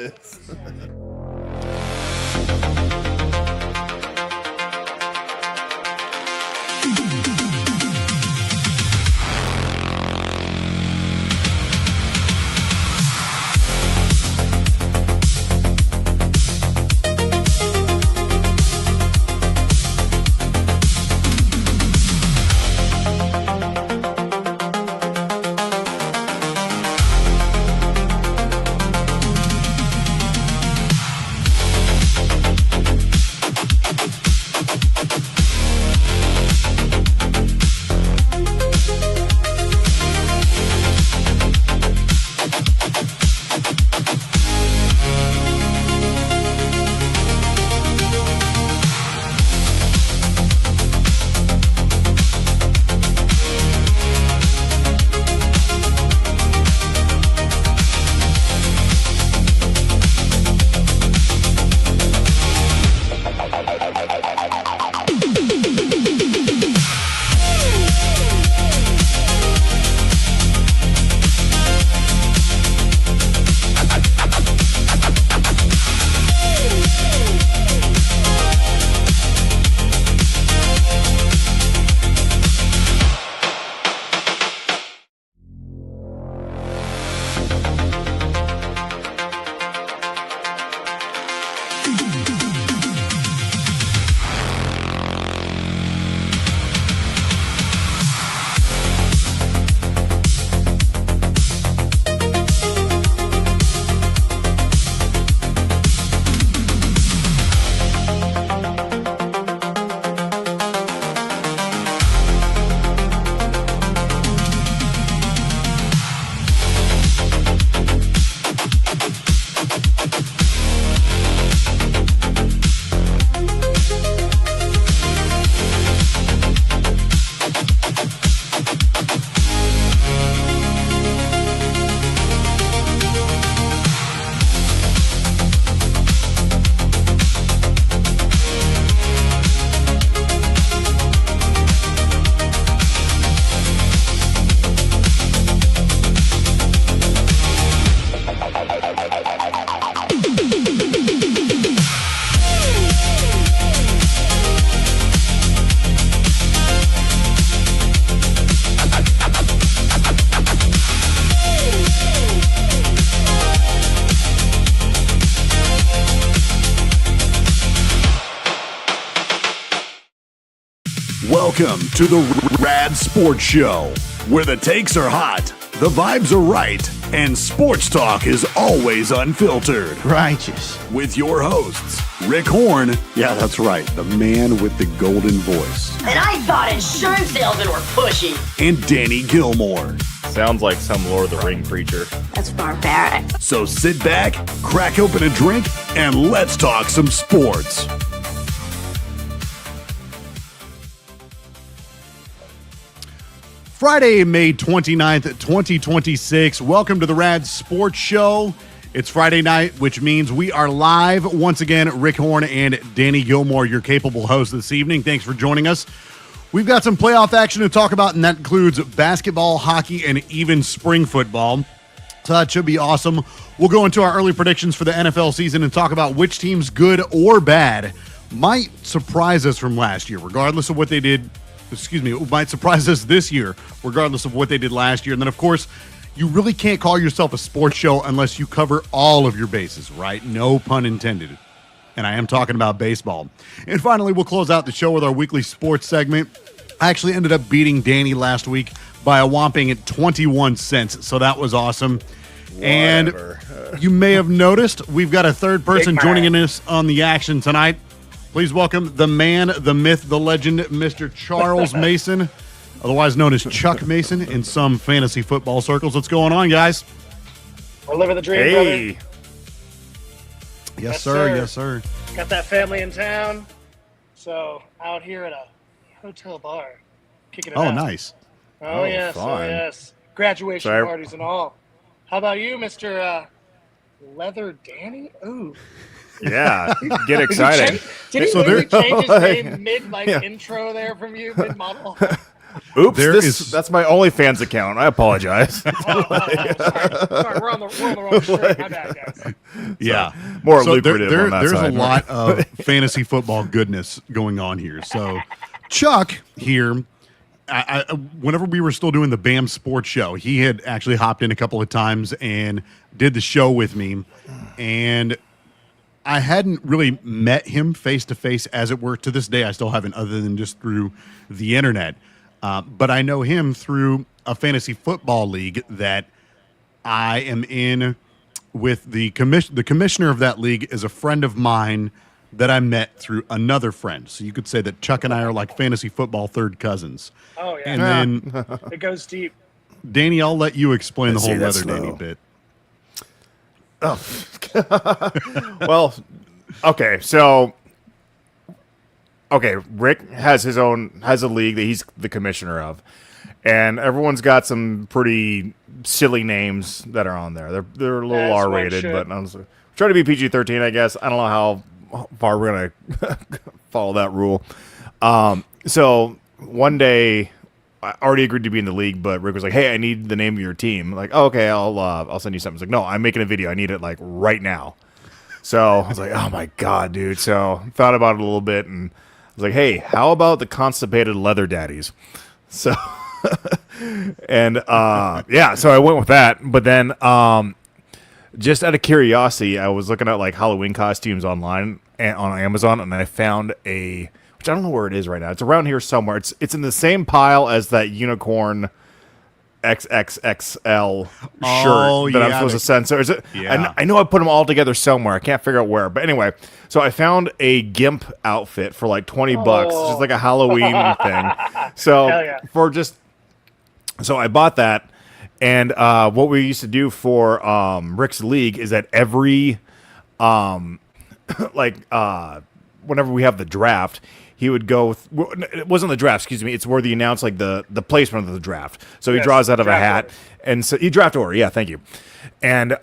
is. Welcome to the Rad Sports Show, where the takes are hot, the vibes are right, and sports talk is always unfiltered. Righteous. With your hosts, Rick Horn. Yeah, that's right. The man with the golden voice. And I thought insurance salesmen were pushy. And Danny Gilmore. Sounds like some Lord of the Ring preacher. That's barbaric. So sit back, crack open a drink, and let's talk some sports. Friday, May 29th, 2026. Welcome to the Rad Sports Show. It's Friday night, which means we are live. Once again, Rick Horn and Danny Gilmore, your capable hosts this evening. Thanks for joining us. We've got some playoff action to talk about, and that includes basketball, hockey, and even spring football. So that should be awesome. We'll go into our early predictions for the NFL season and talk about which teams, good or bad, might surprise us from last year, regardless of what they did. It might surprise us this year, regardless of what they did last year. And then, of course, you really can't call yourself a sports show unless you cover all of your bases, right? No pun intended. And I am talking about baseball. And finally, we'll close out the show with our weekly sports segment. I actually ended up beating Danny last week by a whopping 21 cents, so that was awesome. Whatever. And you may have noticed we've got a third person joining us on the action tonight. Please welcome the man, the myth, the legend, Mr. Charles Mason, otherwise known as Chuck Mason in some fantasy football circles. What's going on, guys? We're living the dream, brother. Yes, sir. Yes, sir. Got that family in town, so out here at a hotel bar, kicking it out. Oh, nice. Oh, yes. fun. Oh, yes. Graduation parties and all. How about you, Mr. Leather Danny? Ooh. Yeah, get excited. Did he really change his name mid intro there from you, mid model? Oops, that's my OnlyFans account. I apologize. Sorry, we're on the wrong shirt. My bad, guys. Yeah, more lucrative on that there's side. a lot of fantasy football goodness going on here. So, Chuck here, whenever we were still doing the BAM Sports Show, he had actually hopped in a couple of times and did the show with me, and I hadn't really met him face to face, as it were. To this day, I still haven't, other than just through the internet. But I know him through a fantasy football league that I am in with the commissioner of that league is a friend of mine that I met through another friend. So you could say that Chuck and I are like fantasy football third cousins. Oh, yeah. And then it goes deep. Danny, I'll let you explain the whole that's Leather Danny slow. bit. Well, okay, so Rick has a league that he's the commissioner of, and everyone's got some pretty silly names that are on there. They're a little R-rated, but honestly, try to be PG-13, I guess. I don't know how far we're gonna follow that rule. So one day, I already agreed to be in the league, but Rick was like, "Hey, I need the name of your team." Like, oh, okay, I'll send you something. He's like, "No, I'm making a video. I need it like right now." So I was like, "Oh my god, dude!" So thought about it a little bit, and I was like, "Hey, how about the constipated leather daddies?" So, and yeah, so I went with that. But then, just out of curiosity, I was looking at like Halloween costumes online and on Amazon, and I found which I don't know where it is right now. It's around here somewhere. It's in the same pile as that unicorn XXXL shirt that I'm supposed to send. So is it? Yeah. I know I put them all together somewhere. I can't figure out where. But anyway, so I found a GIMP outfit for like $20, just like a Halloween thing. So so I bought that. And what we used to do for Rick's league is that every whenever we have the draft, he would go. It wasn't the draft, excuse me. It's where they announce like the placement of the draft. So he draws out of a hat, and so he draft order. Yeah, thank you. And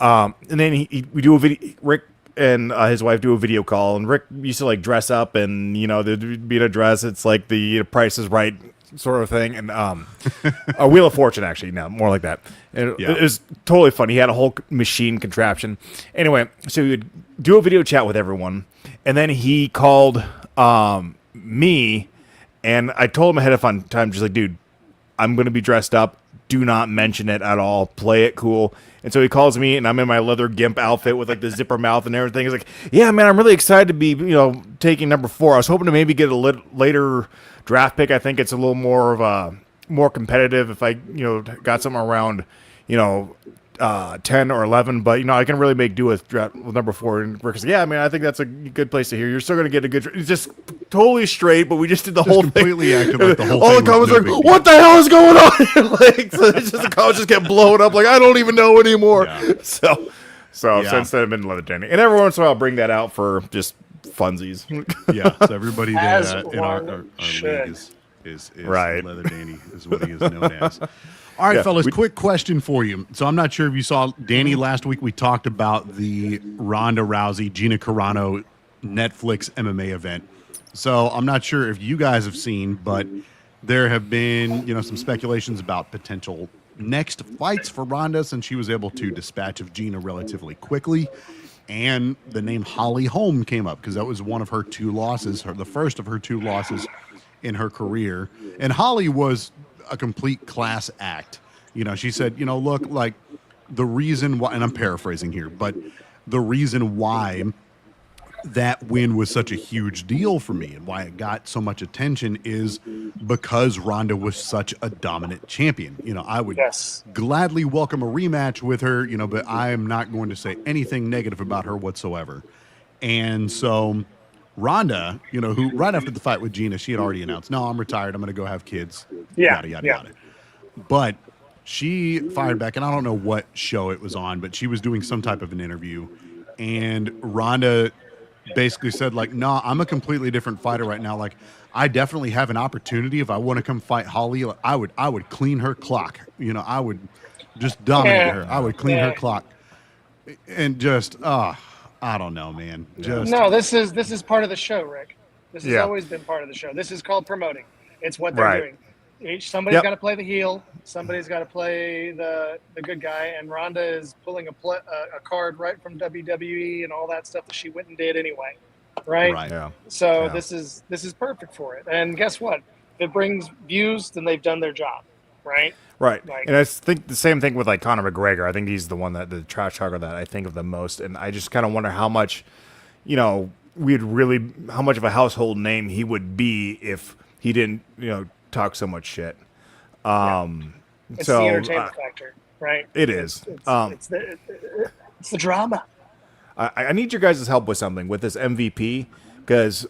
then we do a video. Rick and his wife do a video call, and Rick used to like dress up, and there'd be in a dress. It's like the Price is Right sort of thing, and a Wheel of Fortune, actually, no, more like that. And it was totally funny. He had a whole machine contraption. Anyway, so he would do a video chat with everyone, and then he called me, and I told him ahead of time, just like, dude, I'm going to be dressed up. Do not mention it at all. Play it cool. And so he calls me, and I'm in my leather GIMP outfit with like the zipper mouth and everything. He's like, yeah, man, I'm really excited to be, taking number 4. I was hoping to maybe get a later draft pick. I think it's a little more of a more competitive if I, got something around, 10 or 11, but I can really make do with number 4. And Rick's like, yeah, man, I think that's a good place to hear. You're still gonna get a good. It's just totally straight, but we just did the whole completely thing. acted like the whole All thing the comments was no like, big what the hell is going on? Like, so it's just the comments just kept blowing up. Like, I don't even know anymore. Yeah. So since then I've been leather Danny, and every once in a while I'll bring that out for just funsies. Yeah, so everybody that As in our should. league is Right. Leather Danny is what he is known as. All right, fellas, quick question for you. So I'm not sure if you saw Danny last week. We talked about the Ronda Rousey, Gina Carano Netflix MMA event. So I'm not sure if you guys have seen, but there have been, some speculations about potential next fights for Ronda since she was able to dispatch of Gina relatively quickly. And the name Holly Holm came up because that was one of her 2 losses, the first of her 2 losses in her career. And Holly was a complete class act. She said, look, like the reason why, and I'm paraphrasing here, but the reason why that win was such a huge deal for me and why it got so much attention is because Ronda was such a dominant champion. I would gladly welcome a rematch with her, but I am not going to say anything negative about her whatsoever. And so Ronda, who right after the fight with Gina, she had already announced, no, I'm retired. I'm going to go have kids. Yada, yada, yada. But she fired back, and I don't know what show it was on, but she was doing some type of an interview. And Ronda basically said, like, no, I'm a completely different fighter right now. Like, I definitely have an opportunity. If I want to come fight Holly, I would clean her clock. I would just dominate her. I would clean her clock. And just, I don't know, man. No, this is part of the show, Rick. This has always been part of the show. This is called promoting. It's what they're doing. Somebody's got to play the heel. Somebody's got to play the good guy. And Ronda is pulling a card right from WWE and all that stuff that she went and did anyway, right? Right. Yeah. So Yeah. this is perfect for it. And guess what? If it brings views, then they've done their job, right? Right. Like- And I think the same thing with like Conor McGregor. I think he's the one the trash talker that I think of the most. And I just kind of wonder how much, how much of a household name he would be if he didn't, talk so much shit. It's So the entertainment factor, right? it is. It's the drama. I need your guys' help with something with this MVP because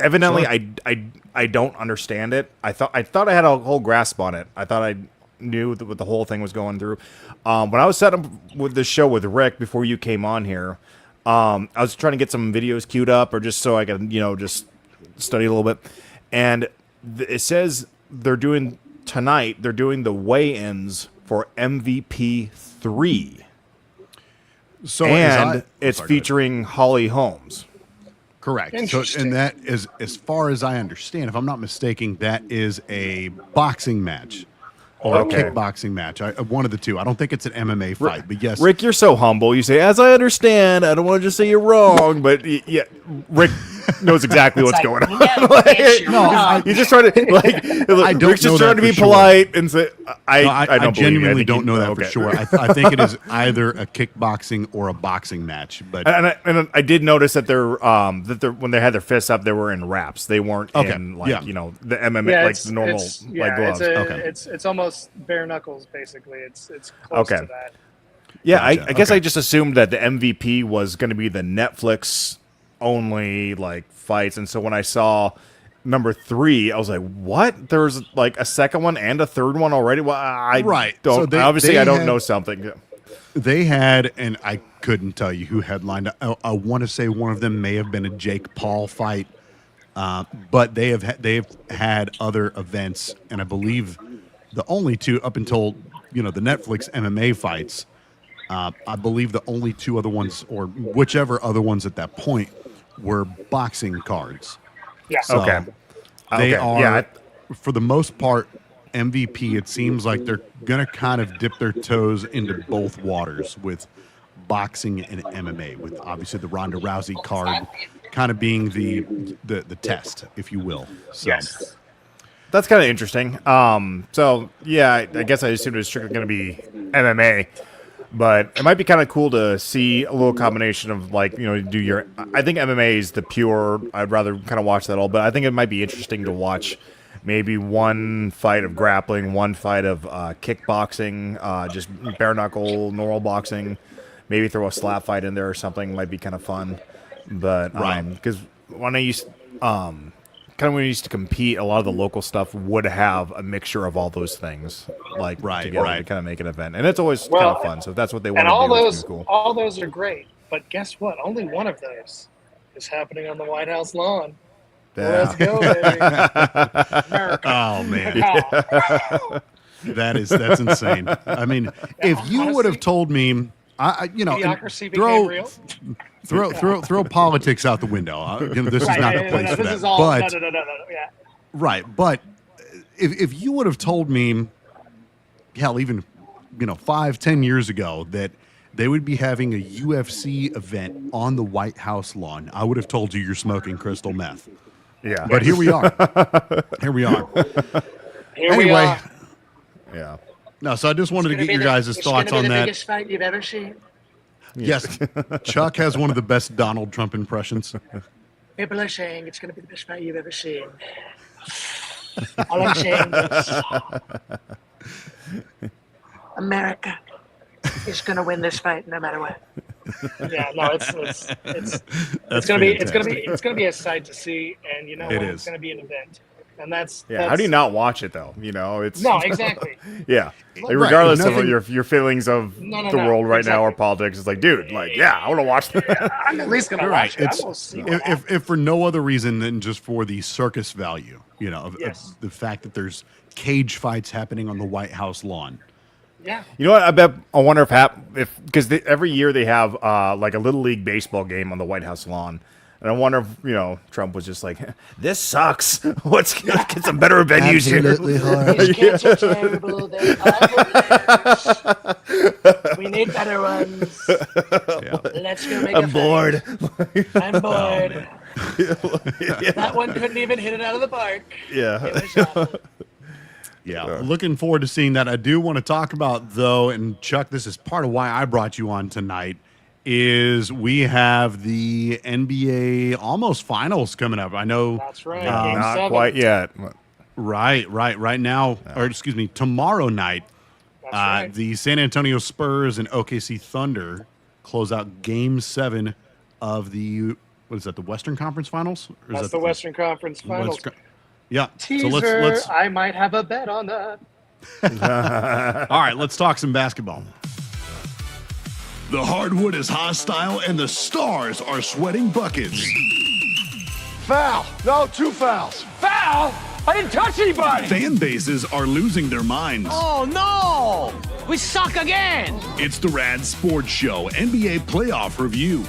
evidently I don't understand it. I thought I had a whole grasp on it. I thought I knew what the whole thing was going through. When I was setting up with this show with Rick before you came on here, I was trying to get some videos queued up or just so I could just study a little bit. And it says they're doing the weigh-ins for MVP 3. So And it's featuring Holly Holmes. correct. So, Interesting. and that is, as far as I understand, if I'm not mistaken, that is a boxing match or Okay. a kickboxing match. One of the two. I don't think it's an MMA fight, but yes. Rick, you're so humble. You say, as I understand, I don't want to just say you're wrong, but yeah, Rick knows exactly what's going on. You're just trying to I don't Rick's just know trying that to be for sure. polite and say, I I don't genuinely believe you. don't know that Okay. for sure. I think it is either a kickboxing or a boxing match. But And I did notice that they're when they had their fists up, they were in wraps. They weren't Okay, in yeah. the MMA Yeah, like the normal gloves. It's almost bare knuckles basically. It's close Okay. to that. Yeah, Gotcha. I guess Okay. I just assumed that the MVP was going to be the Netflix only like fights, and so when I saw number 3, I was like, "What? There's like a second one and a third one already?" Well, I Right. don't. So they- obviously, they I don't had- know something. they had, and I couldn't tell you who headlined. I want to say one of them may have been a Jake Paul fight, but they've had other events, and I believe the only two up until the Netflix MMA fights. I believe the only two other ones, or whichever other ones at that point, were boxing cards. Yeah. So Okay. they Okay. are, Yeah, for the most part, MVP. It seems like they're going to kind of dip their toes into both waters with boxing and MMA, with obviously the Ronda Rousey card kind of being the test, if you will. So, Yes. That's kind of interesting. So yeah, I guess I assumed it was strictly going to be MMA, but it might be kind of cool to see a little combination of like do your. I think MMA is the pure. I'd rather kind of watch that all, but I think it might be interesting to watch maybe one fight of grappling, one fight of kickboxing, just bare knuckle, normal boxing. Maybe throw a slap fight in there or something might be kind of fun. But Right. because when I used kind of when we used to compete, a lot of the local stuff would have a mixture of all those things, like Right, together right. to kind of make an event, and it's always kind Well, of fun. So if that's what they want And to all do, it's those cool. all those are great, but guess what? Only one of those is happening on the White House lawn. Let's Yeah. go, baby. America. oh man, America. that's insane. I mean, if you would have honestly, told me, Idiocracy throw became real. throw politics out the window. This is not the place for This that. is all. But No. Yeah. right, but if you would have told me, hell, even 5-10 years ago that they would be having a UFC event on the White House lawn, I would have told you you're smoking crystal meth. Yeah, But here we are. Here we are. Here we Anyway, are. yeah. no. So I just wanted to get your guys' thoughts on that. Biggest fight you've ever seen. Yes, Chuck has one of the best Donald Trump impressions. People are saying it's going to be the best fight you've ever seen. All I'm saying is America is going to win this fight no matter what. Yeah, no, it's going to be a sight to see, and It what? is. It's going to be an event, and that's Yeah. How do you not watch it though? It's No, exactly. yeah. Like, Right, regardless nothing- of your feelings of No, the world right now or exactly. politics, it's like, dude, yeah, I want to watch that. I'm at least going to Right. watch it. It's I'm gonna see what happens. if for no other reason than just for the circus value, of Yes. the fact that there's cage fights happening on the White House lawn. Yeah. You know what? I wonder if because every year they have like a little league baseball game on the White House lawn. And I wonder if, Trump was just like, this sucks. Let's get some better venues here. Absolutely horrible. These kids are terrible. They're horrible. We need better ones. Let's go make I'm bored. I'm bored. That one couldn't even hit it out of the park. Yeah. It was awful. Yeah, looking forward to seeing that. I do want to talk about, though, and Chuck, this is part of why I brought you on tonight, is we have the NBA almost finals coming up. I know. That's right. Game Not 7. quite yet. Right now, or excuse me, tomorrow night, That's right. the San Antonio Spurs and OKC Thunder close out Game 7 of the, what is that, the Western Conference Finals? Or is That's that the Western Conference Finals. Yeah. Teaser. So let's I might have a bet on that. all right, let's talk some basketball. The hardwood is hostile and the stars are sweating buckets. Foul. No, 2 fouls. Foul? I didn't touch anybody. Fan bases are losing their minds. Oh no! We suck again! It's the Rad Sports Show NBA Playoff Review.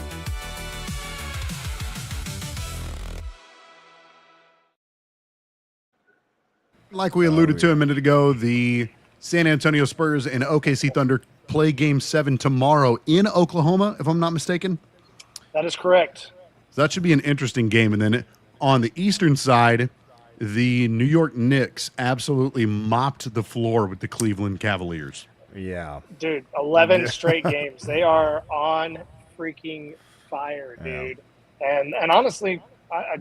Like we alluded to a minute ago, the San Antonio Spurs and OKC Thunder play Game 7 tomorrow in Oklahoma, if I'm not mistaken. That is correct. So that should be an interesting game. And then on the Eastern side, the New York Knicks absolutely mopped the floor with the Cleveland Cavaliers. Yeah. Dude, 11 straight games. They are on freaking fire, dude. And honestly, I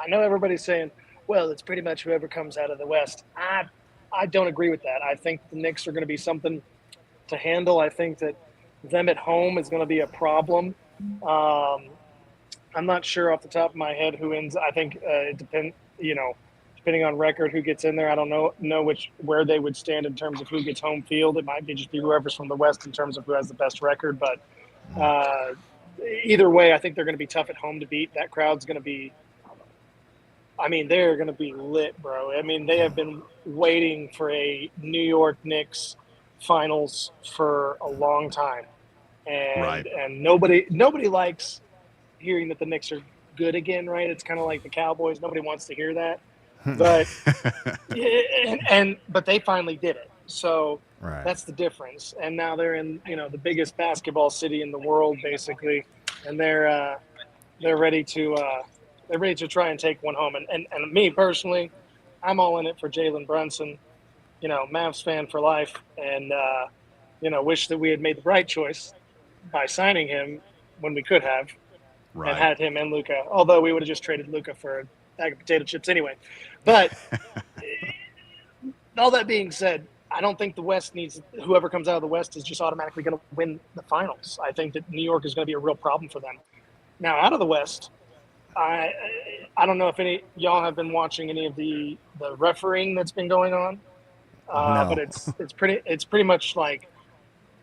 know everybody's saying, well, it's pretty much whoever comes out of the West. I don't agree with that. I think the Knicks are going to be something to handle. I think that them at home is going to be a problem. I'm not sure off the top of my head who ends. I think it depends, depending on record, who gets in there. I don't know where they would stand in terms of who gets home field. It might be just be whoever's from the West in terms of who has the best record. But either way, I think they're going to be tough at home to beat. That crowd's going to be. I mean, they're going to be lit, bro. I mean, they have been waiting for a New York Knicks finals for a long time, and nobody likes hearing that the Knicks are good again, right? It's kind of like the Cowboys. Nobody wants to hear that, but but they finally did it. So that's the difference. And now they're in the biggest basketball city in the world, basically, and they're ready to. They're ready to try and take one home. And me personally, I'm all in it for Jalen Brunson, Mavs fan for life. And, wish that we had made the right choice by signing him when we could have and had him and Luka. Although we would have just traded Luka for a bag of potato chips anyway. But all that being said, I don't think the West needs – whoever comes out of the West is just automatically going to win the finals. I think that New York is going to be a real problem for them. Now, out of the West – I don't know if any y'all have been watching any of the refereeing that's been going on, No. but it's pretty much like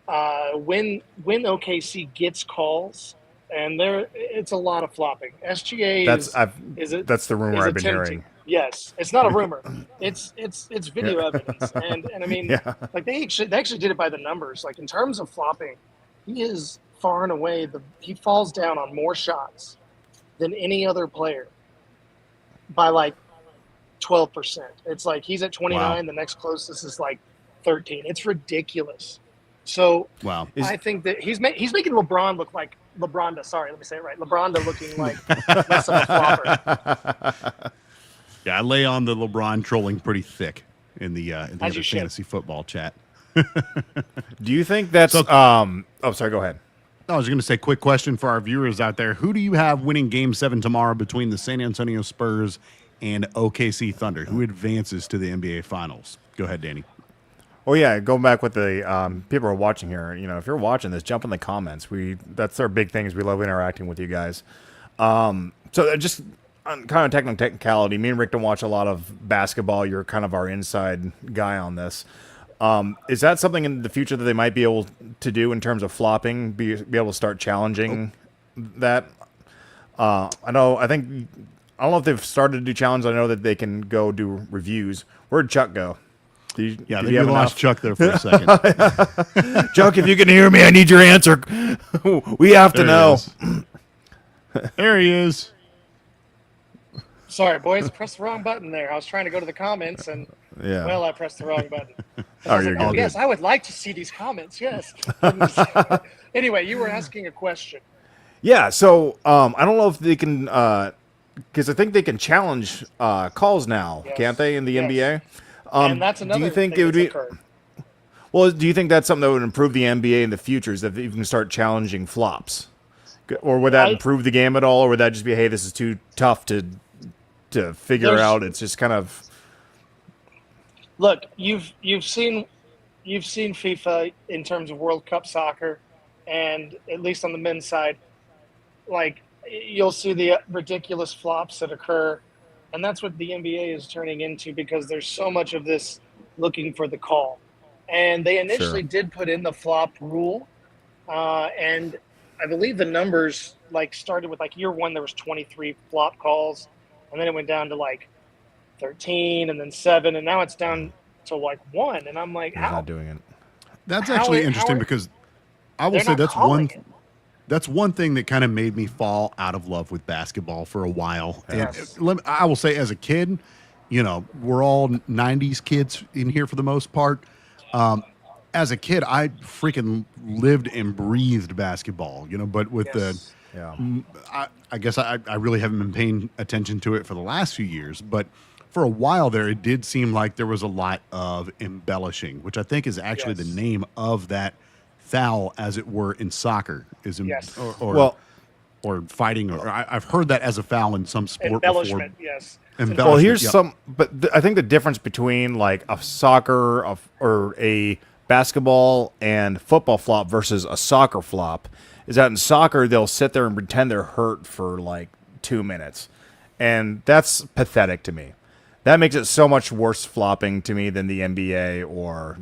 when OKC gets calls, and it's a lot of flopping. SGA that's the rumor I've been hearing. Yes, it's not a rumor. It's video evidence, and I mean, like they actually did it by the numbers. Like in terms of flopping, he is far and away he falls down on more shots than any other player by like 12%. It's like he's at 29, the next closest is like 13. It's ridiculous. So I think that he's making LeBron look like LeBronda. Sorry, let me say it right. LeBronda looking like less of a flopper. Yeah, I lay on the LeBron trolling pretty thick in the other fantasy football chat. Do you think that's sorry, go ahead. I was going to say, quick question for our viewers out there. Who do you have winning Game 7 tomorrow between the San Antonio Spurs and OKC Thunder? Who advances to the NBA Finals? Go ahead, Danny. Oh, yeah, going back with the people who are watching here, if you're watching this, jump in the comments. That's our big thing is we love interacting with you guys. So just on kind of technicality, me and Rick don't watch a lot of basketball. You're kind of our inside guy on this. Is that something in the future that they might be able to do in terms of flopping, be able to start challenging that? I don't know if they've started to do challenges. I know that they can go do reviews. Where'd Chuck go? We lost Chuck there for a second. Chuck, if you can hear me, I need your answer. We have to know. There he is. Sorry, boys, I pressed the wrong button there. I was trying to go to the comments, and well, I pressed the wrong button. I was like, yes, I would like to see these comments. Yes. Anyway, you were asking a question. Yeah. So I don't know if they can, because I think they can challenge calls now, can't they, in the NBA? And that's another. Do you think thing it would be? occurred. Well, do you think that's something that would improve the NBA in the future? Is that you can start challenging flops, or would that improve the game at all, or would that just be, hey, this is too tough to figure out? It's just kind of. Look, you've seen FIFA in terms of World Cup soccer, and at least on the men's side, like you'll see the ridiculous flops that occur, and that's what the NBA is turning into because there's so much of this looking for the call. And they initially did put in the flop rule, and I believe the numbers started with year one there was 23 flop calls, and then it went down to 13, and then 7, and now it's down to 1. And I'm like, how? Not doing it. That's actually interesting because I will say that's one thing that kind of made me fall out of love with basketball for a while. Yes. And I will say, as a kid, we're all 90s kids in here for the most part. As a kid, I freaking lived and breathed basketball, but with I guess I really haven't been paying attention to it for the last few years, but for a while there, it did seem like there was a lot of embellishing, which I think is actually the name of that foul, as it were, in soccer, or fighting, or I've heard that as a foul in some sport Embellishment, before. yes. Well, here's but I think the difference between a soccer or a basketball and football flop versus a soccer flop is that in soccer they'll sit there and pretend they're hurt for 2 minutes, and that's pathetic to me. That makes it so much worse flopping to me than the NBA or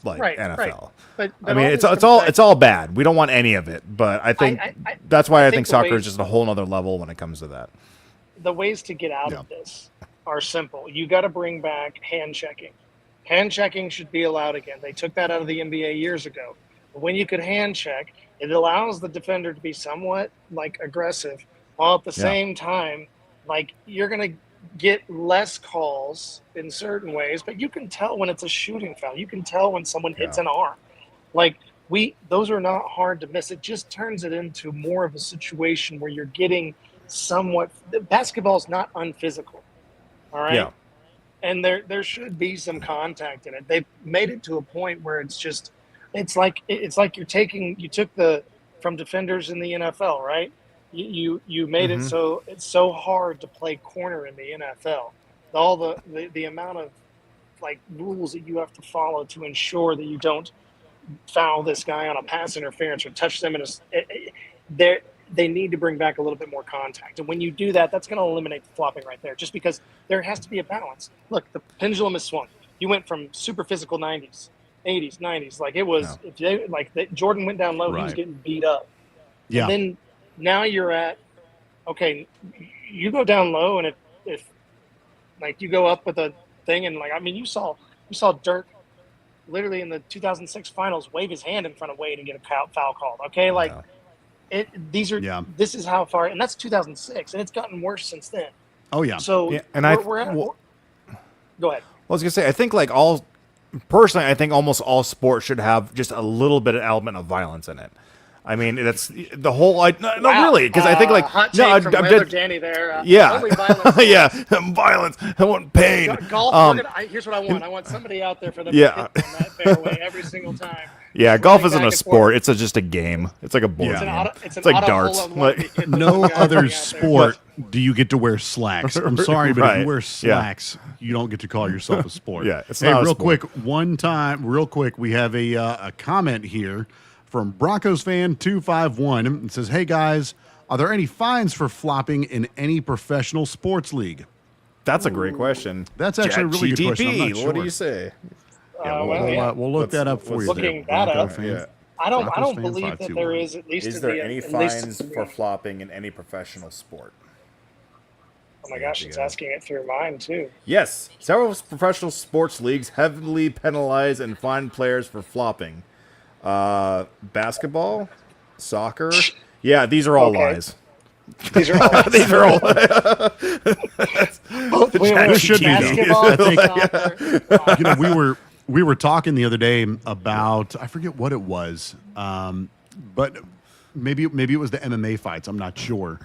NFL. Right. But I mean, it's all bad. We don't want any of it, but I think that's why I think soccer is just a whole other level when it comes to that. The ways to get out of this are simple. You got to bring back hand checking. Hand checking should be allowed again. They took that out of the NBA years ago. But when you could hand check, it allows the defender to be somewhat aggressive, while at the same time, you're going to get less calls in certain ways, but you can tell when it's a shooting foul. You can tell when someone hits an arm. Those are not hard to miss. It just turns it into more of a situation where you're getting somewhat. Basketball is not unphysical, all right. Yeah. And there should be some contact in it. They've made it to a point where it's like you took from defenders in the NFL, right? You made it so it's so hard to play corner in the NFL. All the amount of rules that you have to follow to ensure that you don't foul this guy on a pass interference or touch them they need to bring back a little bit more contact. And when you do that, that's going to eliminate the flopping right there, just because there has to be a balance. Look, the pendulum has swung. You went from super physical 90s, 80s, 90s. Jordan went down low, he was getting beat up. Yeah. And then now you're at, okay, you go down low, and if you go up with a thing, and you saw Dirk literally in the 2006 finals wave his hand in front of Wade and get a foul called. Okay, this is how far, and that's 2006, and it's gotten worse since then. Oh yeah. So we're at. Go ahead. I was gonna say, I think I think almost all sports should have just a little bit of element of violence in it. I mean, that's the whole. Not really, because I think hot take from Danny there. Only violence. Yeah, violence. I want pain. Golf. Here's what I want. I want somebody out there for them to hit on that fairway every single time. Yeah, golf isn't a sport. It's just a game. It's like a board game. It's like darts. No other sport do you get to wear slacks. I'm sorry, but if you wear slacks, you don't get to call yourself a sport. It's not real quick. We have a comment here from Broncos fan 251. It says, "Hey guys, are there any fines for flopping in any professional sports league?" That's a great question. That's actually a really good question. I'm not sure. What do you say? We'll look that up for you. Looking that up. I don't believe that there is, at least. Is there any fines for flopping in any professional sport? Oh my gosh, it's asking it through mine too. Yes, several professional sports leagues heavily penalize and fine players for flopping. Basketball, soccer. Yeah, these are all lies. These are all. These are all. This should be, though. basketball, soccer. You know, we were talking the other day about, I forget what it was, but maybe it was the MMA fights. I'm not sure,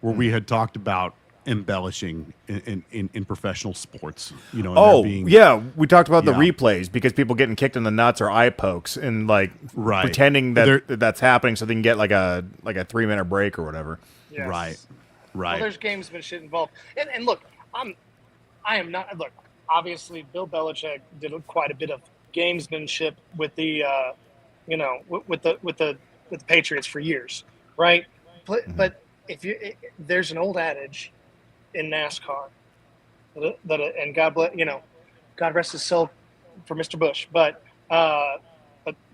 where we had talked about embellishing in professional sports. You know, and there being, yeah, we talked about the Yeah. replays because people getting kicked in the nuts or eye pokes and like Right. pretending that that's happening so they can get like a 3-minute break or whatever. Yes. Right. Well, there's gamesmanship involved, and look, I am not. Look, obviously, Bill Belichick did quite a bit of gamesmanship with the, with the Patriots for years, right? But there's an old adage in NASCAR that and God rest his soul for Mr. Bush, but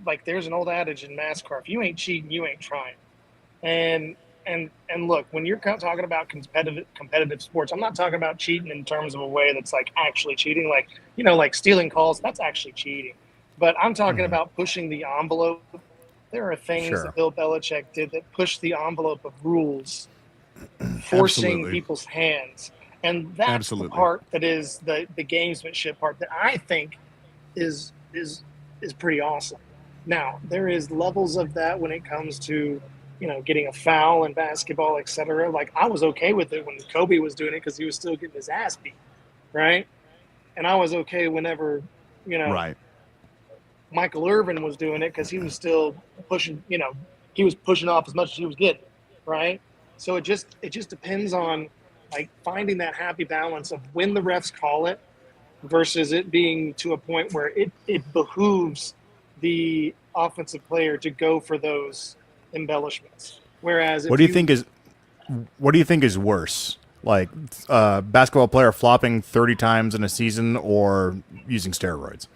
like there's an old adage in NASCAR: if you ain't cheating, you ain't trying, and look, when you're talking about competitive sports, I'm not talking about cheating in terms of a way that's like actually cheating, like like stealing calls. That's actually cheating. But I'm talking about pushing the envelope. There are things that Bill Belichick did that pushed the envelope of rules, forcing people's hands, and that's the part that is the gamesmanship part that I think is pretty awesome. Now there is levels of that when it comes to getting a foul in basketball, etc. Like I was okay with it when Kobe was doing it because he was still getting his ass beat, right? And I was okay whenever, right. Michael Irvin was doing it because he was still pushing. He was pushing off as much as he was getting, right? So it just depends on like finding that happy balance of when the refs call it versus it being to a point where it behooves the offensive player to go for those embellishments. Whereas What do you think is worse? Like basketball player flopping 30 times in a season or using steroids?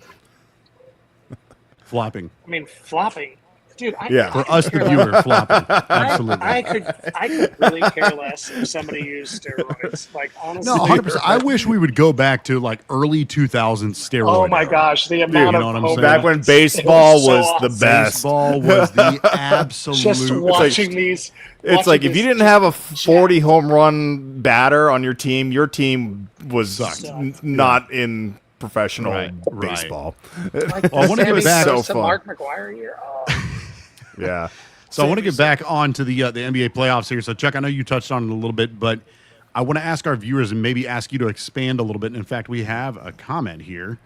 Flopping. I mean, flopping. Dude, for us, the viewer, flopping. Absolutely. I could really care less if somebody used steroids. Like honestly, No, 100%. I wish we would go back to like early 2000s steroids. Oh my gosh, the amount you know what I'm of saying? Back when baseball was awesome. the best. Baseball was the absolute. Just watching these. It's like if you didn't have a 40 home run batter on your team was not in professional baseball. Like Well, I want to get back to Mark McGuire here. Oh. Yeah. So I want to get back on to the NBA playoffs here. So Chuck, I know you touched on it a little bit, but I want to ask our viewers and maybe ask you to expand a little bit. In fact, we have a comment here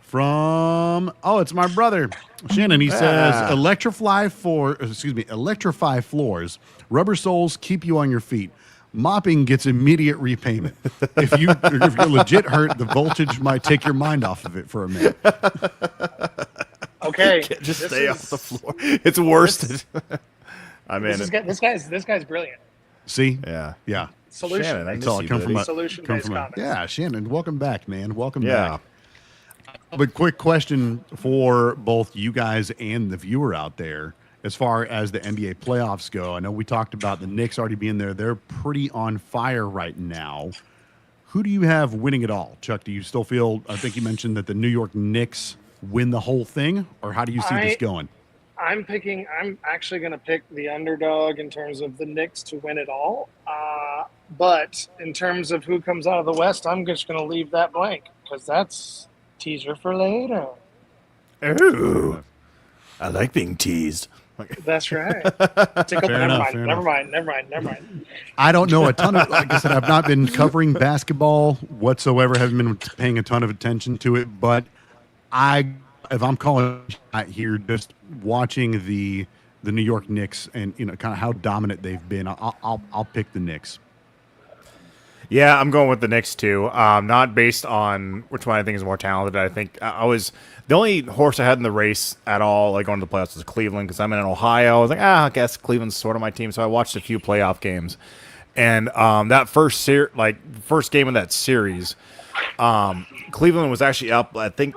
from it's my brother Shannon. He says electrify floors, rubber soles keep you on your feet. Mopping gets immediate repayment. If you're legit hurt, the voltage might take your mind off of it for a minute. Okay, Just stay off the floor. It's worse. I mean, this guy's brilliant. See? Yeah. Solution. Shannon, I That's all miss I you, come buddy. Solution-based comments. Yeah, Shannon, welcome back, man. Welcome Yeah. back. But quick question for both you guys and the viewer out there. As far as the NBA playoffs go, I know we talked about the Knicks already being there. They're pretty on fire right now. Who do you have winning it all? Chuck, do you still feel, I think you mentioned that the New York Knicks win the whole thing, or how do you see this going? I'm actually going to pick the underdog in terms of the Knicks to win it all. But in terms of who comes out of the West, I'm just going to leave that blank because that's teaser for later. Ooh. I like being teased. That's right. Never mind. I don't know a ton of, like I said, I've not been covering basketball whatsoever, haven't been paying a ton of attention to it, but if I'm calling out here, just watching the New York Knicks and kind of how dominant they've been, I'll pick the Knicks. Yeah, I'm going with the Knicks too. Not based on which one I think is more talented. I think I was the only horse I had in the race at all, like going to the playoffs, was Cleveland because I'm in Ohio. I was like, I guess Cleveland's sort of my team. So I watched a few playoff games, and that first game of that series, Cleveland was actually up, I think,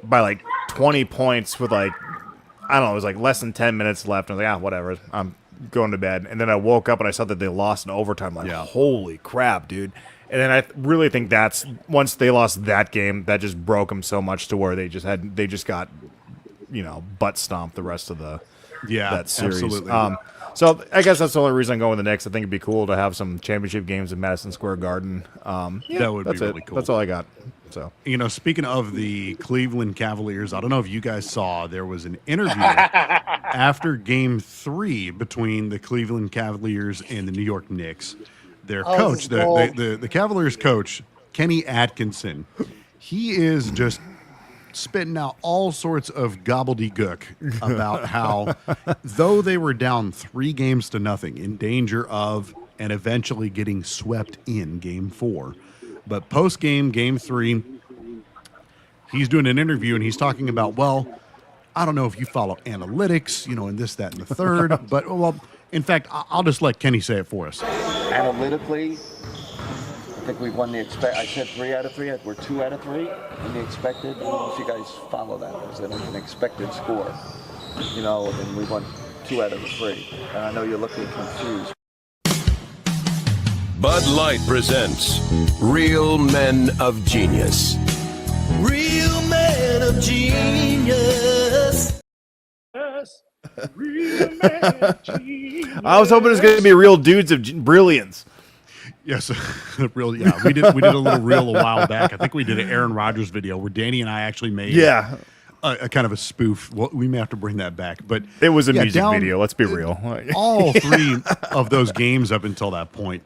by like 20 points with it was like less than 10 minutes left. I was like, whatever. I'm going to bed. And then I woke up and I saw that they lost in overtime. Holy crap, dude. And then I really think that's once they lost that game, that just broke them so much to where they just got, butt stomped the rest of the Yeah, that series. absolutely. So I guess that's the only reason I'm going with the Knicks. I think it'd be cool to have some championship games in Madison Square Garden. That would be really cool. That's all I got. So speaking of the Cleveland Cavaliers, I don't know if you guys saw, there was an interview after Game 3 between the Cleveland Cavaliers and the New York Knicks. Their coach, the Cavaliers coach, Kenny Atkinson, he is just spitting out all sorts of gobbledygook about how, though they were down 3-0, in danger of and eventually getting swept in Game 4, but post-game, Game 3, he's doing an interview and he's talking about, well, I don't know if you follow analytics, and this, that, and the third, but, well, in fact, I'll just let Kenny say it for us. Analytically, I think we've won the I said 3 out of 3. We're 2 out of 3 in the expected. I don't know if you guys follow that. Is that an expected score? And we won 2 out of the 3. And I know you're looking confused. Bud Light presents Real Men of Genius. Real men of genius. Real man, genius. I was hoping it was going to be real dudes of brilliance. Yes, real. Yeah, we did a little reel a while back. I think we did an Aaron Rodgers video where Danny and I actually made a kind of a spoof. Well, we may have to bring that back, but it was a music video. Let's be real. All 3 of those games up until that point,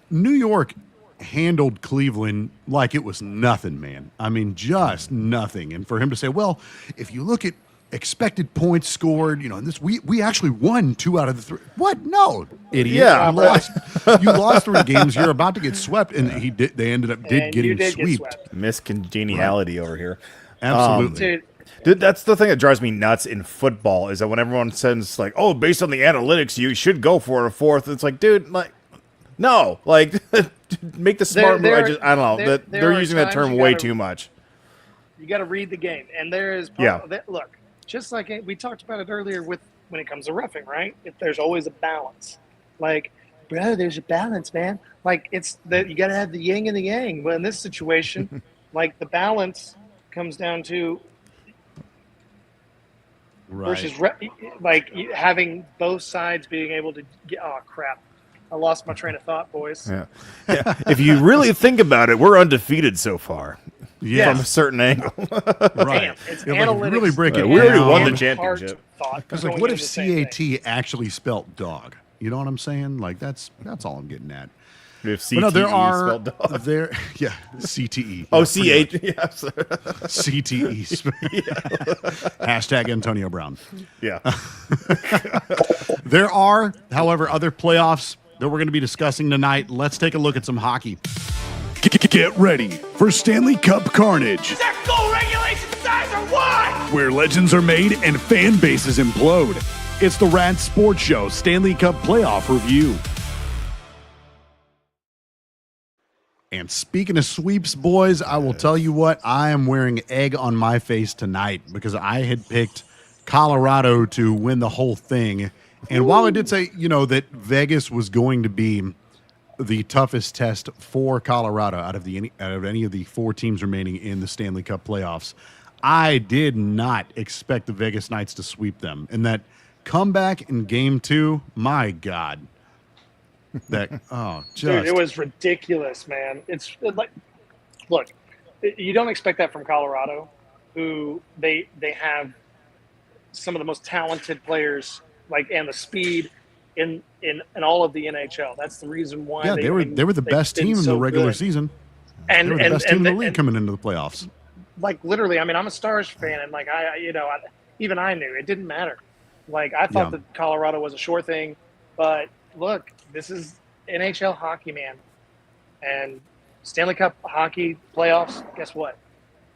New York handled Cleveland like it was nothing, man. I mean, just nothing. And for him to say, well, if you look at expected points scored, and this, we actually won 2 out of the 3. What? No, idiot. Yeah, you lost 3 games. You're about to get swept, and they ended up getting swept. Miscongeniality over here. Absolutely. Dude, that's the thing that drives me nuts in football is that when everyone says like, "Oh, based on the analytics, you should go for a 4th." It's like, dude, like, no, like, make the smart move. I don't know. They're using that term way too much. You got to read the game, and there is look. Just like we talked about it earlier when it comes to roughing, right? There's always a balance. Like, bro, there's a balance, man. Like, it's that you got to have the yin and the yang. But in this situation, like, the balance comes down to versus having both sides being able to get. Oh crap! I lost my train of thought, boys. Yeah. If you really think about it, we're undefeated so far. From a certain angle. Right. Damn, it's analytics. Really break it we already down. won the championship. It's like, what if CAT actually spelt dog? You know what I'm saying? Like, that's all I'm getting at. If CTE spelled dog. CTE. Oh, CH. Yes. CTE. Hashtag Antonio Brown. Yeah. There are, however, other playoffs that we're going to be discussing tonight. Let's take a look at some hockey. Get ready for Stanley Cup Carnage, Is that goal regulation size or what? where legends are made and fan bases implode. It's the Rad Sports Show Stanley Cup Playoff Review. And speaking of sweeps, boys, I will tell you what, I am wearing egg on my face tonight because I had picked Colorado to win the whole thing. And while I did say, that Vegas was going to be the toughest test for Colorado out of any of the 4 teams remaining in the Stanley Cup playoffs, I did not expect the Vegas Knights to sweep them. And that comeback in Game 2, my God. Dude, it was ridiculous, man. It's like, look, you don't expect that from Colorado, who they have some of the most talented players, and the speed in all of the NHL. That's the reason why. Yeah, they were the best team in the regular season. And they were the best team in the league coming into the playoffs. Like, literally, I mean, I'm a Stars fan, and even I knew it didn't matter. Like, I thought that Colorado was a sure thing, but look, this is NHL hockey, man. And Stanley Cup hockey playoffs, guess what?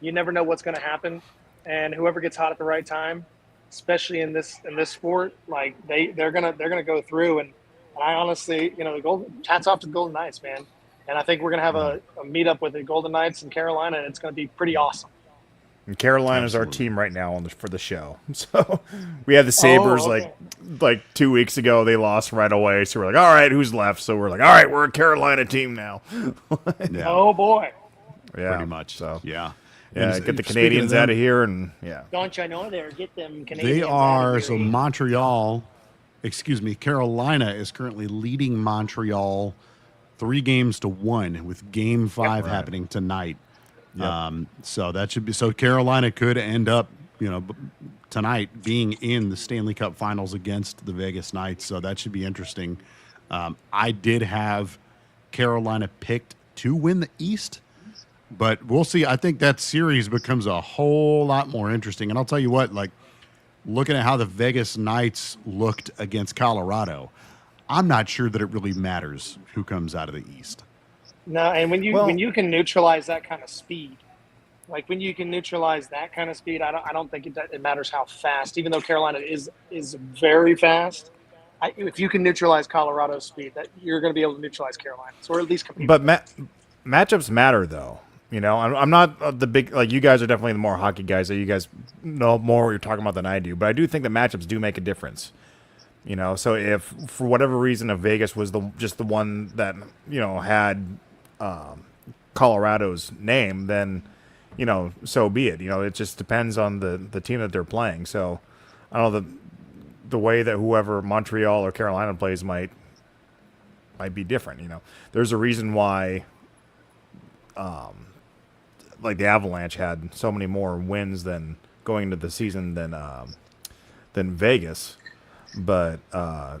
You never know what's going to happen. And whoever gets hot at the right time, especially in this sport, like they're gonna go through. And I honestly, hats off to the Golden Knights, man. And I think we're gonna have a meetup with the Golden Knights in Carolina, and it's gonna be pretty awesome. And Carolina's our team right now for the show. So we had the Sabres like 2 weeks ago. They lost right away. So we're like, all right, who's left? So we're like, all right, we're a Carolina team now. Yeah. Oh boy. Yeah, pretty much. So yeah. Yeah, get the Canadians out of here, and Don't you know there? Get them Canadians. They out are of here. so Carolina is currently leading Montreal 3-1 with Game 5 happening tonight. So that should be Carolina could end up, tonight being in the Stanley Cup Finals against the Vegas Knights. So that should be interesting. I did have Carolina picked to win the East, but we'll see. I think that series becomes a whole lot more interesting. And I'll tell you what, looking at how the Vegas Knights looked against Colorado, I'm not sure that it really matters who comes out of the East. No, and when you can neutralize that kind of speed, I don't think it matters how fast. Even though Carolina is very fast, if you can neutralize Colorado's speed, that you're going to be able to neutralize Carolina's, or at least compete. But matchups matter, though. I'm not the big you guys are definitely the more hockey guys. You guys know more what you're talking about than I do. But I do think that matchups do make a difference. So if for whatever reason if Vegas was just the one that had Colorado's name, then so be it. It just depends on the team that they're playing. So I don't know the way that whoever Montreal or Carolina plays might be different. There's a reason why the Avalanche had so many more wins than going into the season than Vegas. But I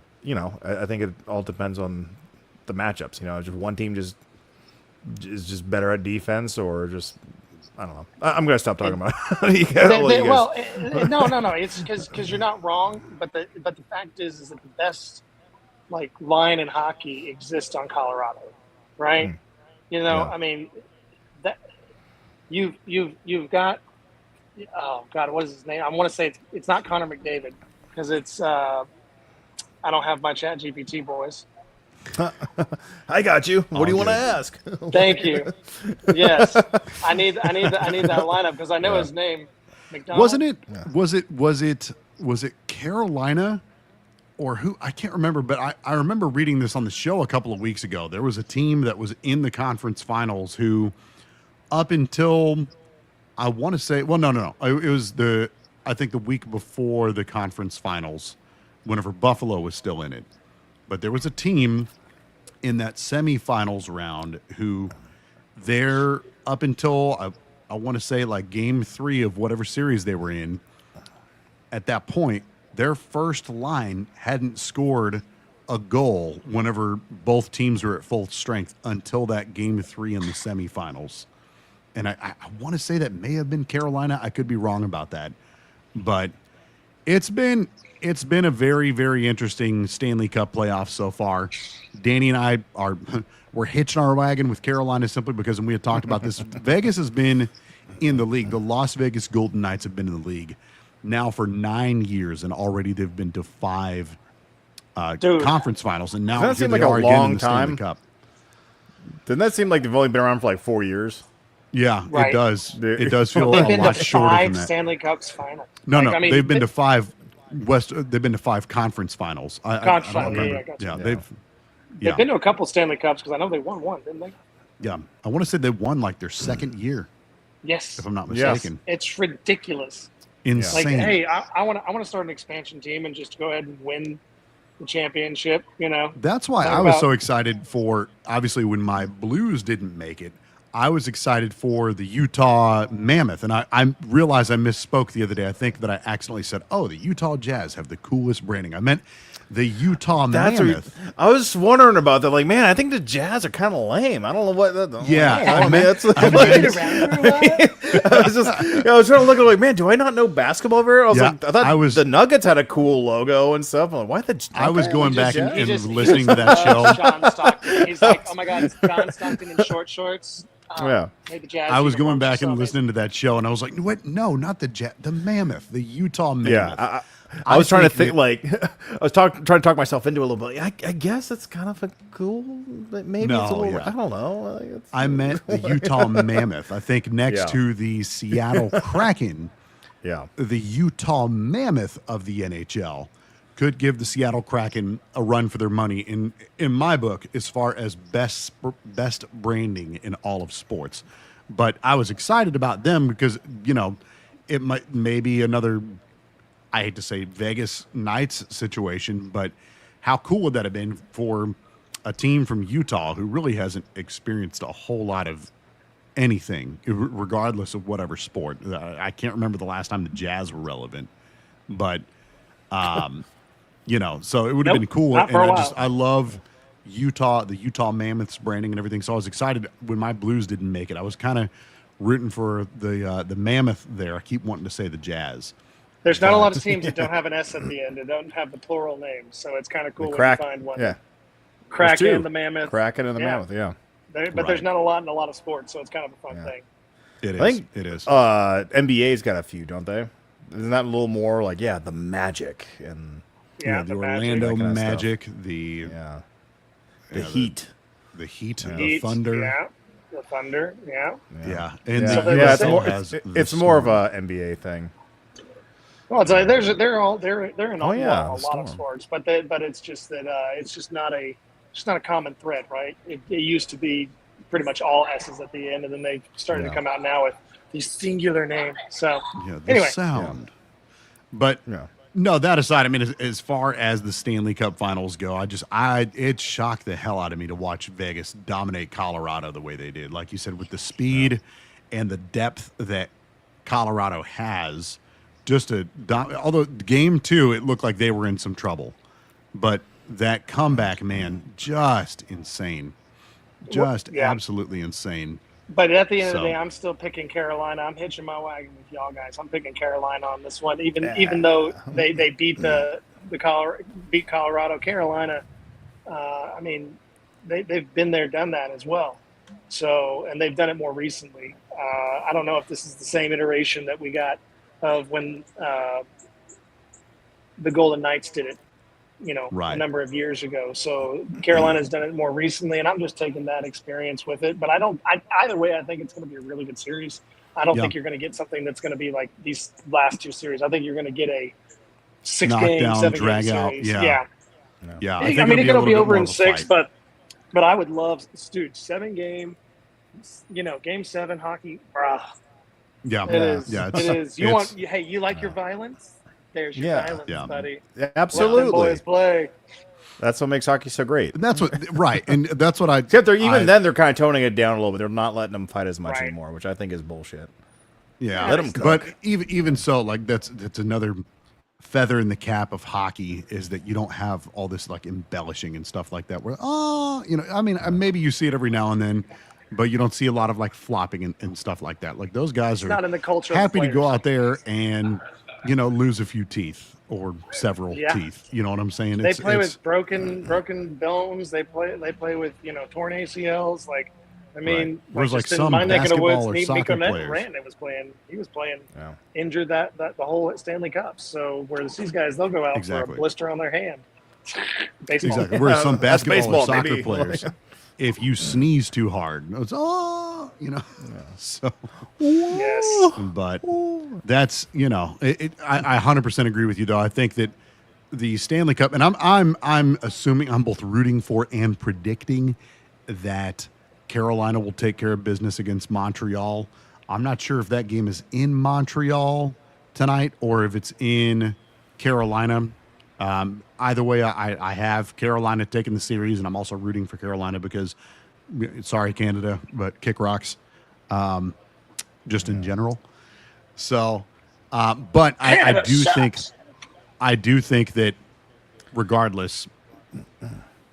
think it all depends on the matchups. Just one team is just better at defense, or just I don't know. I'm going to stop talking about it. No. It's because you're not wrong, but the fact is that the best line in hockey exists on Colorado, right? I mean that you've got what is his name? I want to say it's not Connor McDavid because it's I don't have my Chat GPT boys. I got you. What do you want to ask? Thank you. Yes, I need that lineup because I know his name. McDonald. Wasn't it? Yeah. Was it Carolina, or who? I can't remember. But I remember reading this on the show a couple of weeks ago. There was a team that was in the conference finals who, up until I want to say, no. It was I think the week before the conference finals, whenever Buffalo was still in it. But there was a team in that semifinals round who they're up until I want to say game 3 of whatever series they were in. At that point, their first line hadn't scored a goal whenever both teams were at full strength until that game 3 in the semifinals. And I want to say that may have been Carolina. I could be wrong about that, but it's been a very, very interesting Stanley Cup playoff so far. Danny and I we're hitching our wagon with Carolina simply because we had talked about this. Vegas has been in the league. The Las Vegas Golden Knights have been in the league now for 9 years, and already they've been to 5 conference finals. And now doesn't that seem like a long time? Doesn't that seem like they've only been around for 4 years? Yeah, right. It does. It does feel they've a been lot to shorter 5 than that. Stanley Cups finals. No, they've been to 5 They've been to 5 conference finals. I don't remember. They've been to a couple Stanley Cups because I know they won one, didn't they? Yeah, I want to say they won their second year. Yes, if I'm not mistaken. Yes. It's ridiculous. Insane. Hey, I want to start an expansion team and just go ahead and win the championship. That's why I was so excited for. Obviously, when my Blues didn't make it, I was excited for the Utah Mammoth, and I realized I misspoke the other day. I think that I accidentally said, "Oh, the Utah Jazz have the coolest branding." I meant the Utah Mammoth. I was wondering about that. Man, I think the Jazz are kind of lame. I don't know what. I was trying to look at man, do I not know basketball very well? I thought the Nuggets had a cool logo and stuff. I'm like, why the? I was going back and listening to that show. John Stockton. He's like, oh my God, it's John Stockton in short shorts. I was going back and listening to that show, and I was like, "What? No, not the the Mammoth, the Utah Mammoth." Yeah, I was trying to think. I was trying to talk myself into it a little bit. I guess it's kind of a cool, but maybe it's a little. I don't know. I meant the Utah Mammoth. I think next to the Seattle Kraken, the Utah Mammoth of the NHL could give the Seattle Kraken a run for their money in my book as far as best branding in all of sports. But I was excited about them because, it might maybe another, I hate to say Vegas Knights situation, but how cool would that have been for a team from Utah who really hasn't experienced a whole lot of anything, regardless of whatever sport. I can't remember the last time the Jazz were relevant, but, so it would have been cool. Not for a while. I love Utah, the Utah Mammoths branding and everything. So I was excited when my Blues didn't make it. I was kind of rooting for the Mammoth there. I keep wanting to say the Jazz. There's not a lot of teams that don't have an S at the end and don't have the plural names, so it's kind of cool when you find one. Yeah. Kraken, the Mammoth. Kraken and the Mammoth, yeah. But there's not a lot in a lot of sports, so it's kind of a fun thing. It is. I think it is. NBA's got a few, don't they? Isn't that a little more like, the Magic and the Orlando Magic, the Heat. The Heat, the Thunder. Yeah, the Thunder, yeah. And it's more of a NBA thing. Well, it's like they're in a lot of sports, but it's just that it's just not a common thread, right? It used to be pretty much all S's at the end, and then they started to come out now with these singular names. So anyway, sound. But no, that aside, I mean, as far as the Stanley Cup Finals go, it shocked the hell out of me to watch Vegas dominate Colorado the way they did. Like you said, with the speed and the depth that Colorado has. Although game 2, it looked like they were in some trouble, but that comeback, man, just insane, absolutely insane. But at the end of the day, I'm still picking Carolina. I'm hitching my wagon with y'all guys. I'm picking Carolina on this one, even though they beat beat Colorado. Carolina, I mean, they've been there, done that as well. So, and they've done it more recently. I don't know if this is the same iteration that we got of when the Golden Knights did it, a number of years ago. So Carolina's done it more recently, and I'm just taking that experience with it. But either way, I think it's going to be a really good series. I don't think you're going to get something that's going to be like these last 2 series. I think you're going to get a 6-game, 7-game series. Yeah. I mean, it'll be over in 6, but I would love, dude, 7-game, Game 7 hockey. Yeah, it is. Yeah, it is. You like your violence? There's your violence, buddy. Yeah, absolutely. Let them boys play. That's what makes hockey so great. And that's what, and that's what I. Except then they're kind of toning it down a little bit. They're not letting them fight as much anymore, which I think is bullshit. Yeah, let them cook. But even so, like that's another feather in the cap of hockey is that you don't have all this like embellishing and stuff like that. Where I mean, maybe you see it every now and then. But you don't see a lot of like flopping and stuff like that. Like those guys are not in the culture happy to go out there and lose a few teeth or several teeth. You know what I'm saying? They play with broken bones. They play with torn ACLs. Like I mean, whereas like in some my neck of the woods, basketball or soccer players. Rantanen was playing injured that the whole Stanley Cup. So whereas these guys, they'll go out for a blister on their hand. Baseball. Exactly. Whereas some basketball or soccer maybe. players. If you sneeze too hard, it's So yes, but that's I 100% agree with you though. I think that the Stanley Cup, and I'm assuming I'm both rooting for and predicting that Carolina will take care of business against Montreal. I'm not sure if that game is in Montreal tonight or if it's in Carolina. Either way, I have Carolina taking the series, and I'm also rooting for Carolina because, sorry, Canada, but kick rocks, just in general. So, but I do think that regardless,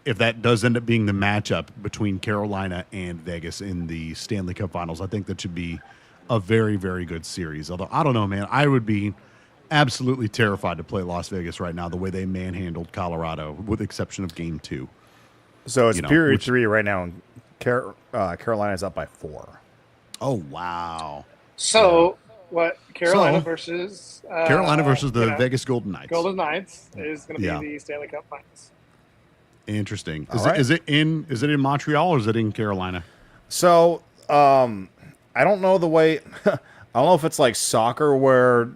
if that does end up being the matchup between Carolina and Vegas in the Stanley Cup Finals, I think that should be a very, very good series. Although, I don't know, man, I would be absolutely terrified to play Las Vegas right now the way they manhandled Colorado, with the exception of Game 2. So it's period 3 right now, and Carolina's up by 4. Oh, wow. So what Carolina versus the Vegas Golden Knights. Golden Knights is going to be the Stanley Cup Finals. Interesting. Is it in Montreal or is it in Carolina? So I don't know the way. I don't know if it's like soccer where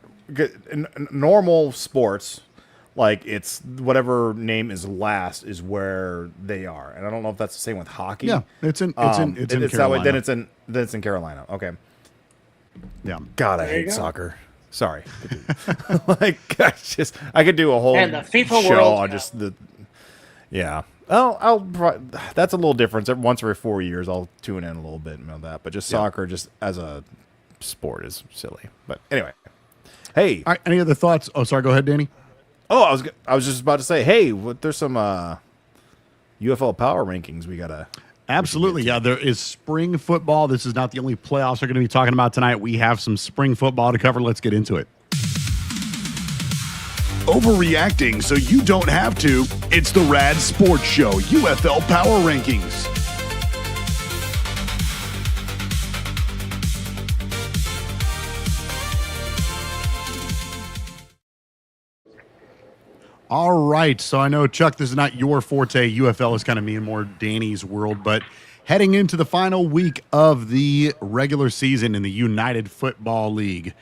in normal sports, like it's whatever name is last is where they are, and I don't know if that's the same with hockey. Yeah, it's in that way. Carolina. Then it's in That's in Carolina. Okay. Yeah. God, I hate soccer. Sorry. Like, I could do a whole And the FIFA show World on Cup. just the. Yeah. That's a little different. Once every 4 years, I'll tune in a little bit about that. But just soccer, just as a sport, is silly. But anyway, hey. All right, any other thoughts? Oh, sorry. Go ahead, Danny. Oh, I was just about to say, hey, there's some UFL power rankings we gotta. Absolutely. Yeah, there is spring football. This is not the only playoffs we're going to be talking about tonight. We have some spring football to cover. Let's get into it. Overreacting so you don't have to. It's the Rad Sports Show UFL Power Rankings. All right. So I know, Chuck, this is not your forte. UFL is kind of me and more Danny's world. But heading into the final week of the regular season in the United Football League,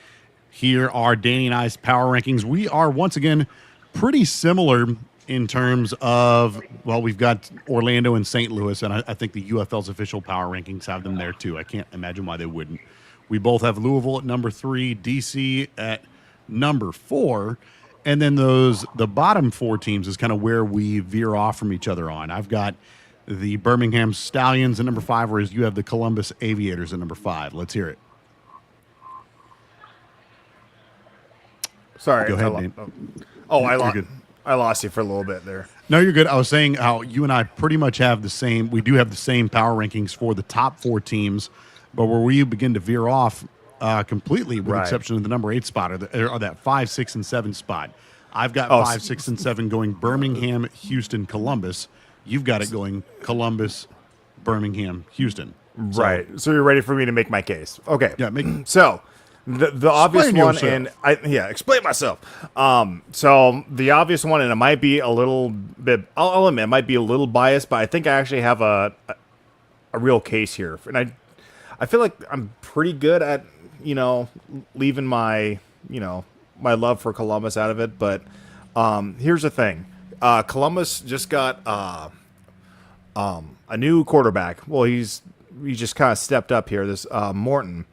here are Danny and I's power rankings. We are, once again, pretty similar in terms of, well, we've got Orlando and St. Louis, and I think the UFL's official power rankings have them there too. I can't imagine why they wouldn't. We both have Louisville at number 3, DC at number 4, and then the bottom 4 teams is kind of where we veer off from each other on. I've got the Birmingham Stallions at number 5, whereas you have the Columbus Aviators at number 5. Let's hear it. Sorry. Go ahead, I lost you for a little bit there. No, you're good. I was saying how you and I pretty much have the same. We do have the same power rankings for the top 4 teams, but where we begin to veer off completely, with the exception of the number 8 spot or that 5, 6, and 7 spot. I've got 5, 6, and 7 going Birmingham, Houston, Columbus. You've got it going Columbus, Birmingham, Houston. Right. So you're ready for me to make my case. Okay. Yeah. So the obvious one, yourself. and explain myself. So the obvious one, and it might be a little bit, I'll admit, it might be a little biased, but I think I actually have a real case here, and I feel like I'm pretty good at leaving my my love for Columbus out of it. But here's the thing: Columbus just got a new quarterback. Well, he just kind of stepped up here, this Morton,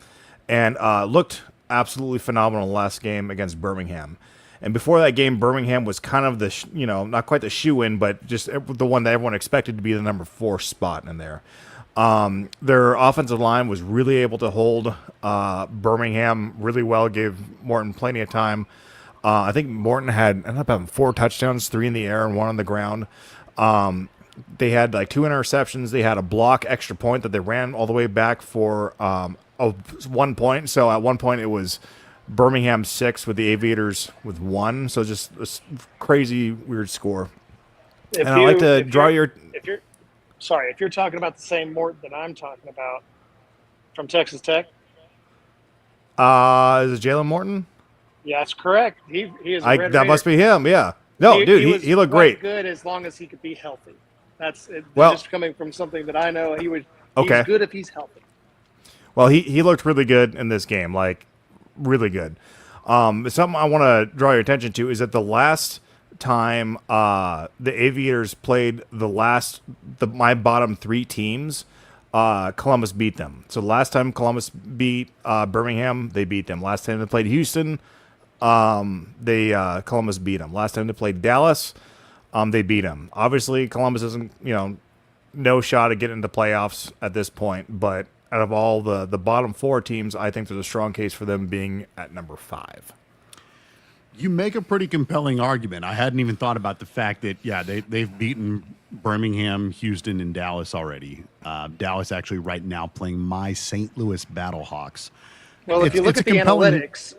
and looked absolutely phenomenal last game against Birmingham. And before that game, Birmingham was kind of the not quite the shoe-in, but just the one that everyone expected to be the number 4 spot in there. Their offensive line was really able to hold Birmingham really well, gave Morton plenty of time. I think Morton ended up having 4 touchdowns, 3 in the air and 1 on the ground. They had like 2 interceptions. They had a block extra point that they ran all the way back for 1 point. So at one point it was Birmingham 6 with the Aviators with 1. So just a crazy weird score. If you're talking about the same Morton that I'm talking about from Texas Tech. Is it Jalen Morton? Yeah, that's correct. He is. That must be him. Yeah. No, he looked great. Good as long as he could be healthy. That's well, just coming from something that I know. He's good if he's healthy. Well, he looked really good in this game, like really good. Something I want to draw your attention to is that the last time the Aviators played my bottom 3 teams, Columbus beat them. So the last time Columbus beat Birmingham, they beat them. Last time they played Houston, Columbus beat them. Last time they played Dallas, they beat them. Obviously, Columbus isn't no shot at getting into playoffs at this point, but out of all the bottom 4 teams, I think there's a strong case for them being at number 5. You make a pretty compelling argument. I hadn't even thought about the fact that, they've beaten Birmingham, Houston, and Dallas already. Dallas actually right now playing my St. Louis Battlehawks. Well, if you look at the analytics,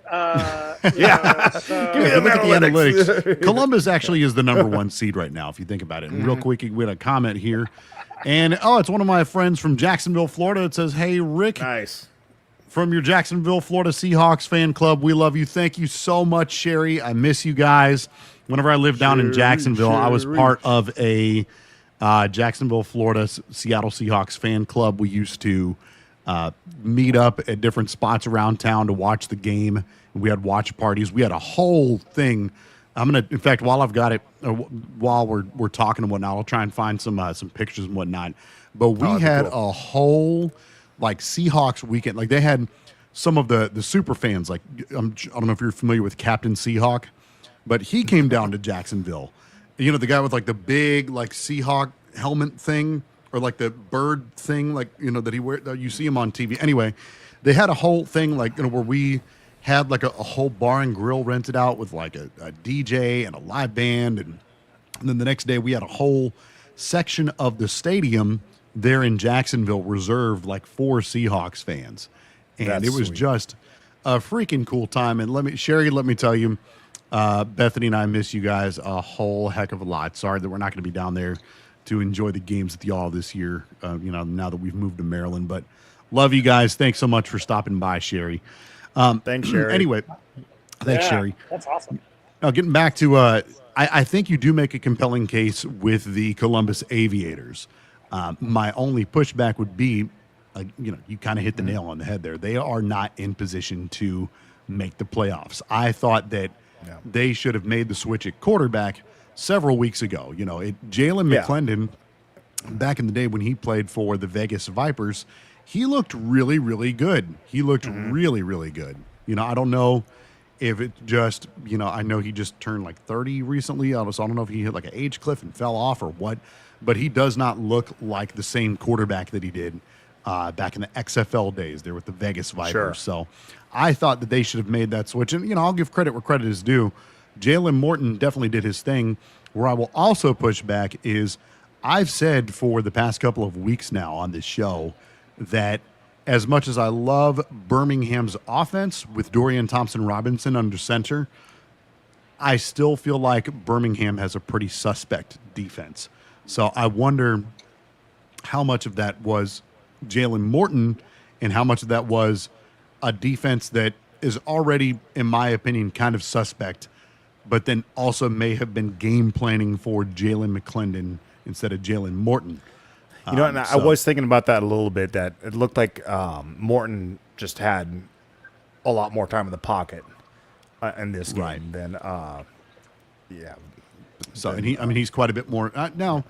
give me the analytics. Columbus actually is the number 1 seed right now, if you think about it. And real quick, we had a comment here. And, it's one of my friends from Jacksonville, Florida. It says, "Hey, Rick. Nice. From your Jacksonville, Florida Seahawks fan club, we love you. Thank you so much, Sherry. I miss you guys. Whenever I lived down in Jacksonville, I was part of a Jacksonville, Florida Seattle Seahawks fan club. We used to meet up at different spots around town to watch the game. We had watch parties. We had a whole thing. In fact, while I've got it, while we're talking and whatnot, I'll try and find some pictures and whatnot. But we had a whole like Seahawks weekend. Like they had some of the super fans. Like I don't know if you're familiar with Captain Seahawk, but he came down to Jacksonville. You know, the guy with like the big like Seahawk helmet thing, or like the bird thing, like, you know, that he wear. You see him on TV. Anyway, they had a whole thing like, you know, where we had like a whole bar and grill rented out with like a DJ and a live band, and then the next day we had a whole section of the stadium there in Jacksonville reserved like for Seahawks fans. And That's it was sweet. just a freaking cool time. And Sherry, let me tell you, Bethany and I miss you guys a whole heck of a lot. Sorry that we're not going to be down there to enjoy the games with y'all this year, you know, now that we've moved to Maryland. But love you guys. Thanks so much for stopping by, Sherry. Thanks, Sherry. Anyway, thanks, Sherry. That's awesome. Now, getting back to, I think you do make a compelling case with the Columbus Aviators. My only pushback would be, you know, you kind of hit the nail on the head there. They are not in position to make the playoffs. I thought that they should have made the switch at quarterback several weeks ago. You know, Jalen McClendon, back in the day when he played for the Vegas Vipers, he looked really, really good. He looked really, really good. You know, I don't know if it just, you know, I know he just turned like 30 recently. So I don't know if he hit like an age cliff and fell off or what, but he does not look like the same quarterback that he did back in the XFL days there with the Vegas Vipers. Sure. So I thought that they should have made that switch. And, you know, I'll give credit where credit is due. Jalen Morton definitely did his thing. Where I will also push back is I've said for the past couple of weeks now on this show that as much as I love Birmingham's offense with Dorian Thompson-Robinson under center, I still feel like Birmingham has a pretty suspect defense. So I wonder how much of that was Jalen Morton and how much of that was a defense that is already, in my opinion, kind of suspect, but then also may have been game planning for Jalen McClendon instead of Jalen Morton. You know, and I was thinking about that a little bit, that it looked like Morton just had a lot more time in the pocket in this game than, yeah. So, and he's quite a bit more. Now,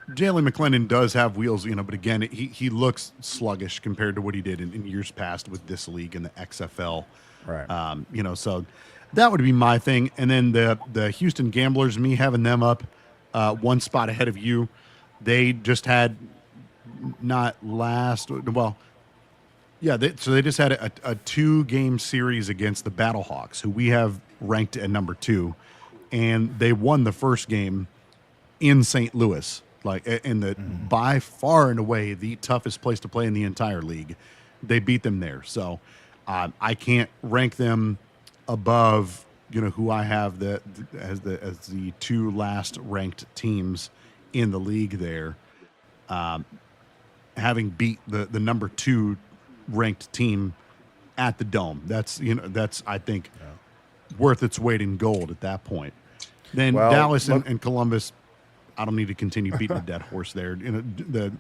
Jalen McClendon does have wheels, you know, but again, he looks sluggish compared to what he did in years past with this league and the XFL. Right. You know, so that would be my thing. And then the Houston Gamblers, me having them up one spot ahead of you, they just had not last. Well, yeah, so they just had a 2-game series against the Battlehawks, who we have ranked at number 2, and they won the first game in St. Louis, like in the by far and away the toughest place to play in the entire league. They beat them there, so I can't rank them above, you know, who I have as the 2 last ranked teams in the league there. Having beat the number 2 ranked team at the Dome, that's I think worth its weight in gold at that point. Then Dallas and Columbus, I don't need to continue beating a dead horse there. You know, the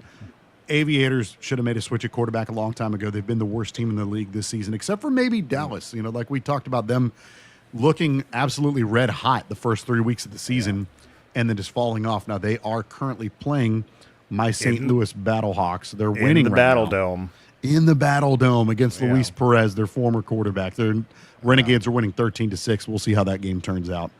Aviators should have made a switch at quarterback a long time ago. They've been the worst team in the league this season, except for maybe Dallas. You know, like we talked about them looking absolutely red hot the first 3 weeks of the season and then just falling off. Now they are currently playing my St. Louis Battlehawks. They're winning in the Battle Dome. In the Battle Dome against Luis Perez, their former quarterback. Their Renegades are winning 13-6. We'll see how that game turns out.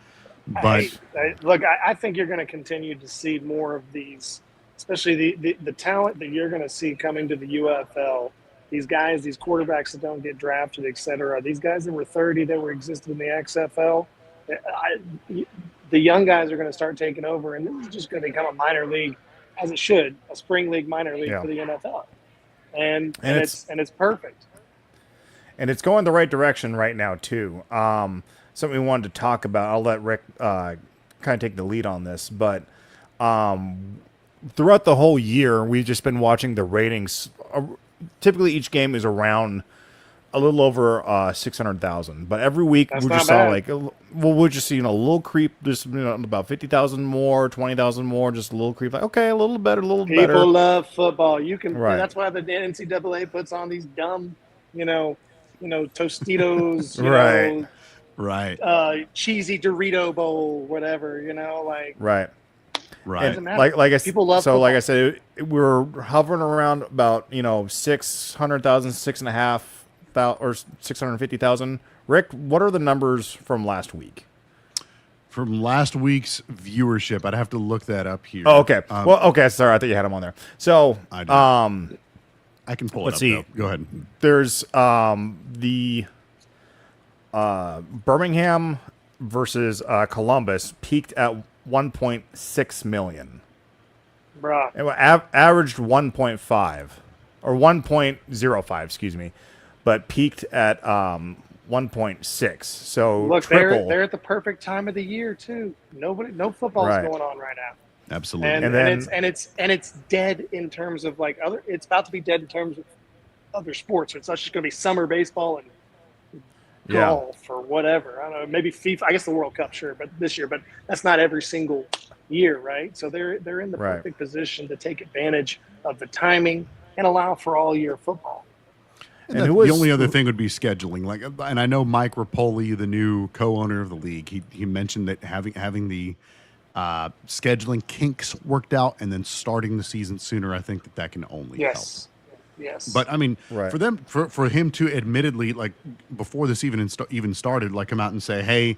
But look, I think you're going to continue to see more of these, especially the talent that you're going to see coming to the UFL. These guys, these quarterbacks that don't get drafted, et cetera. These guys that were 30 that were existed in the XFL, the young guys are going to start taking over, and this is just going to become a minor league, as it should, a spring league minor league for the NFL. And it's perfect. And it's going the right direction right now too. Something we wanted to talk about. I'll let Rick kind of take the lead on this, but throughout the whole year, we've just been watching the ratings. Typically, each game is around a little over 600,000, but every week we just saw we'll just see a little creep, just about 50,000 more, 20,000 more, just a little creep. Like, okay, a little better, a little better. People love football. You can. Right. That's why the NCAA puts on these dumb, Tostitos, right. Cheesy Dorito bowl, whatever, right. Right. Doesn't matter. Like I People love so football. like I said, we're hovering around about 600,000, 6.5 or 650,000. Rick, what are the numbers from last week? From last week's viewership, I'd have to look that up here. Oh, okay. Okay. Sorry, I thought you had them on there. So, I do. I can pull it let's up. see. Though. Go ahead. There's the Birmingham versus Columbus peaked at 1.6 million. Bruh. It averaged 1.5 or 1.05, excuse me, but peaked at 1.6. So Look, triple. they're at the perfect time of the year too. No football's Right. going on right now. Absolutely. And it's dead in terms of like other. It's about to be dead in terms of other sports. It's not just going to be summer baseball and golf or whatever. I don't know. Maybe FIFA. I guess the World Cup, sure, but this year. But that's not every single year, right? So they're in the perfect position to take advantage of the timing and allow for all year football. And the only other thing would be scheduling. Like, and I know Mike Rapoli, the new co-owner of the league, he mentioned that having the scheduling kinks worked out and then starting the season sooner, I think that can only help. Yes. But I mean, for him to admittedly, like before this even started, like come out and say, "Hey,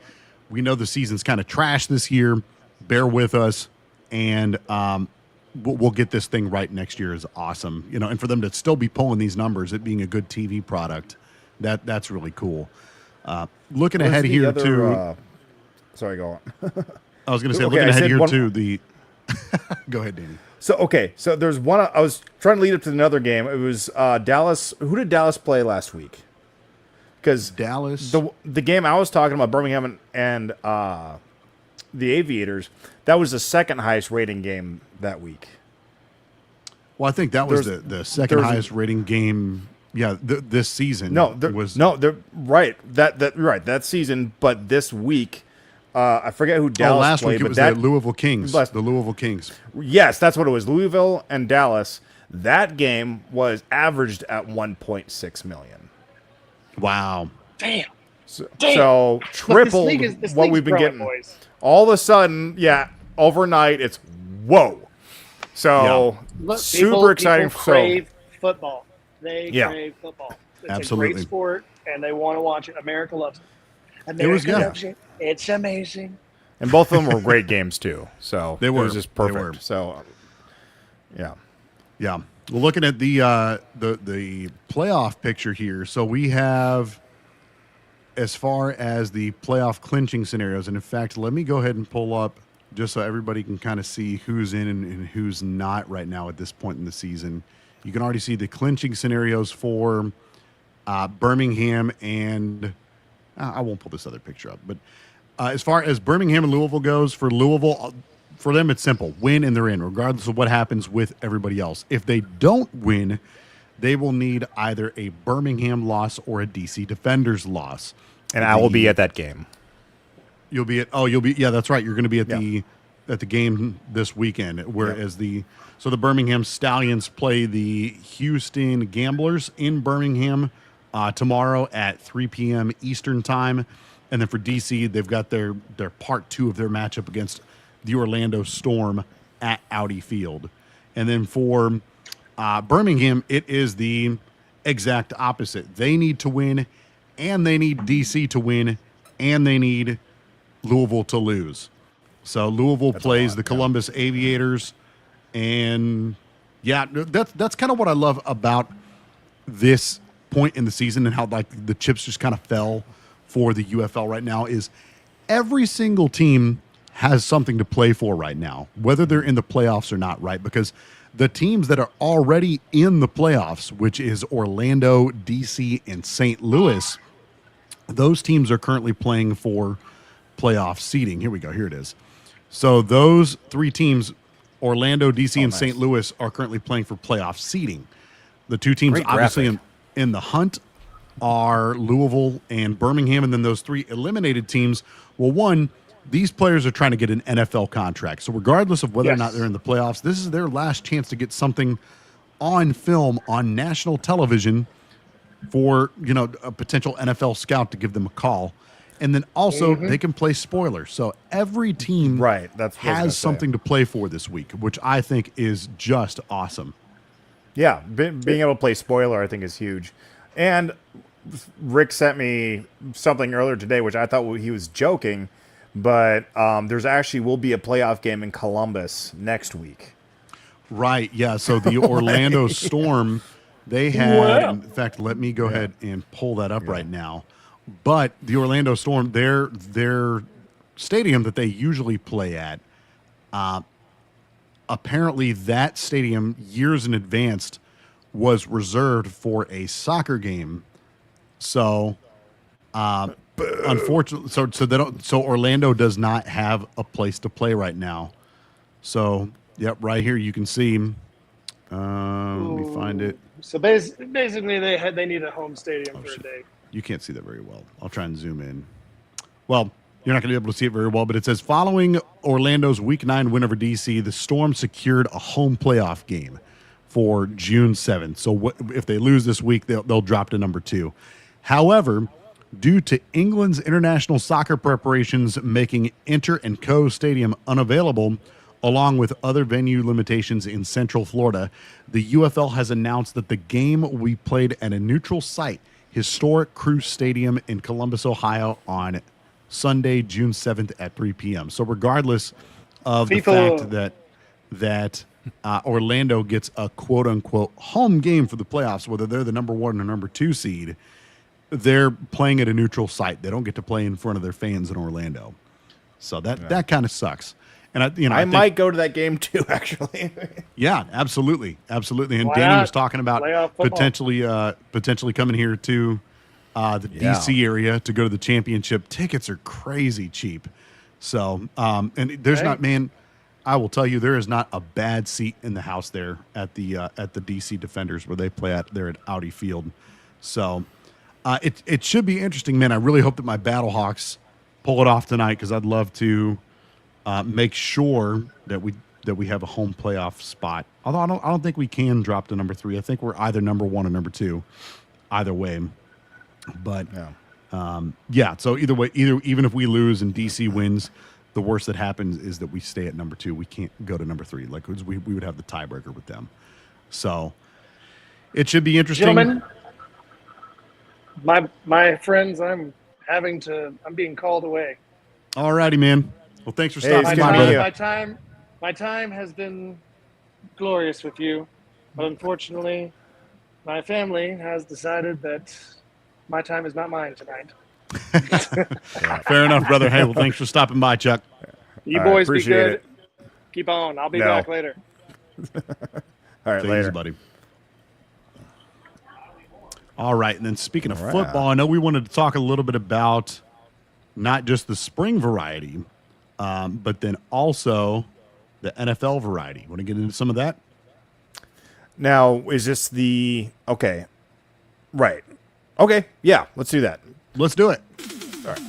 we know the season's kind of trash this year. Bear with us, and we'll get this thing right next year." Is awesome, And for them to still be pulling these numbers, it being a good TV product, that's really cool. Looking ahead here too. Sorry, go on. I was going to say, looking ahead here too. Go ahead, Danny. So there's one. I was trying to lead up to another game. It was Dallas. Who did Dallas play last week? Because Dallas, the game I was talking about, Birmingham and the Aviators, that was the second highest rating game that week. Well, I think that was the second highest rating game. Yeah, this season. Right that season, but this week. I forget who Dallas last played, week it was the Louisville Kings. The Louisville Kings. Yes, that's what it was. Louisville and Dallas. That game was averaged at 1.6 million. Wow. Damn. So triple this what league's we've been growing, getting. boys. All of a sudden, overnight, it's whoa. So Look, super exciting. People crave football. They crave football. It's Absolutely. a great sport, and they want to watch it. America loves it. America loves it. It's amazing. And both of them were great games too. So they were. It was just perfect. So yeah. Well, looking at the playoff picture here, so we have as far as the playoff clinching scenarios, and in fact, let me go ahead and pull up just so everybody can kind of see who's in and who's not right now at this point in the season. You can already see the clinching scenarios for Birmingham and I won't pull this other picture up, but as far as Birmingham and Louisville goes, for Louisville, for them it's simple. Win and they're in, regardless of what happens with everybody else. If they don't win, they will need either a Birmingham loss or a DC Defenders loss. And I will be at that game. You'll be that's right. You're going to be at the game this weekend. Whereas the Birmingham Stallions play the Houston Gamblers in Birmingham tomorrow at 3 p.m. Eastern time. And then for DC, they've got their part two of their matchup against the Orlando Storm at Audi Field. And then for Birmingham, it is the exact opposite. They need to win, and they need DC to win, and they need Louisville to lose. So Louisville plays the Columbus Aviators, and that's kind of what I love about this point in the season and how like the chips just kind of fell for the UFL right now is every single team has something to play for right now, whether they're in the playoffs or not, right? Because the teams that are already in the playoffs, which is Orlando, DC, and St. Louis, those teams are currently playing for playoff seeding. Here we go. Here it is. So those three teams, Orlando, DC, and St. Louis, are currently playing for playoff seeding. The two teams obviously in the hunt are Louisville and Birmingham, and then those three eliminated teams. Well, one, these players are trying to get an NFL contract. So regardless of whether or not they're in the playoffs, this is their last chance to get something on film on national television for, a potential NFL scout to give them a call. And then also they can play spoiler. So every team Right, that's what I was gonna has say. something to play for this week, which I think is just awesome. Yeah, being able to play spoiler, I think, is huge. And Rick sent me something earlier today, which I thought he was joking, but there's actually will be a playoff game in Columbus next week. Right. Yeah. So the Orlando Storm, they had, in fact, let me go ahead and pull that up right now. But the Orlando Storm, their stadium that they usually play at, apparently that stadium years in advance was reserved for a soccer game. So, unfortunately, so Orlando does not have a place to play right now. So, yep, right here you can see. Let me find it. So basically, they need a home stadium for a day. You can't see that very well. I'll try and zoom in. Well, you're not going to be able to see it very well, but it says following Orlando's Week 9 win over DC, the Storm secured a home playoff game for June 7th. So if they lose this week, they'll drop to number 2. However, due to England's international soccer preparations making Inter and Co Stadium unavailable, along with other venue limitations in Central Florida, the UFL has announced that the game will be played at a neutral site, historic Crew Stadium in Columbus, Ohio, on Sunday, June 7th at 3 p.m. So regardless of the fact that Orlando gets a quote-unquote home game for the playoffs, whether they're the number 1 or number 2 seed, they're playing at a neutral site. They don't get to play in front of their fans in Orlando. So that kind of sucks. And I might go to that game too, actually. Yeah, absolutely. And Why Danny not? was talking about Playoff football. potentially coming here to the DC area to go to the championship. Tickets are crazy cheap. So, and there's not, man, I will tell you, there is not a bad seat in the house there at the DC Defenders where they play there at Audi Field. So, it should be interesting, man. I really hope that my Battlehawks pull it off tonight because I'd love to make sure that we have a home playoff spot. Although I don't think we can drop to number 3. I think we're either number 1 or number 2, either way. But so either way, even if we lose and DC wins, the worst that happens is that we stay at number 2. We can't go to number 3. Like we would have the tiebreaker with them. So it should be interesting. Gentlemen, my friends, I'm being called away. All righty, man. Well, thanks for stopping by, brother. My time has been glorious with you, but unfortunately, my family has decided that my time is not mine tonight. Fair enough, brother. Hey, well, thanks for stopping by, Chuck. You boys be good. it. Keep on. I'll be back later. All right, Take it later, easy, buddy. All right, and then speaking of football, I know we wanted to talk a little bit about not just the spring variety, but then also the NFL variety. Want to get into some of that? Now, is this okay? Right. Okay. Yeah. Let's do that. Let's do it. All right.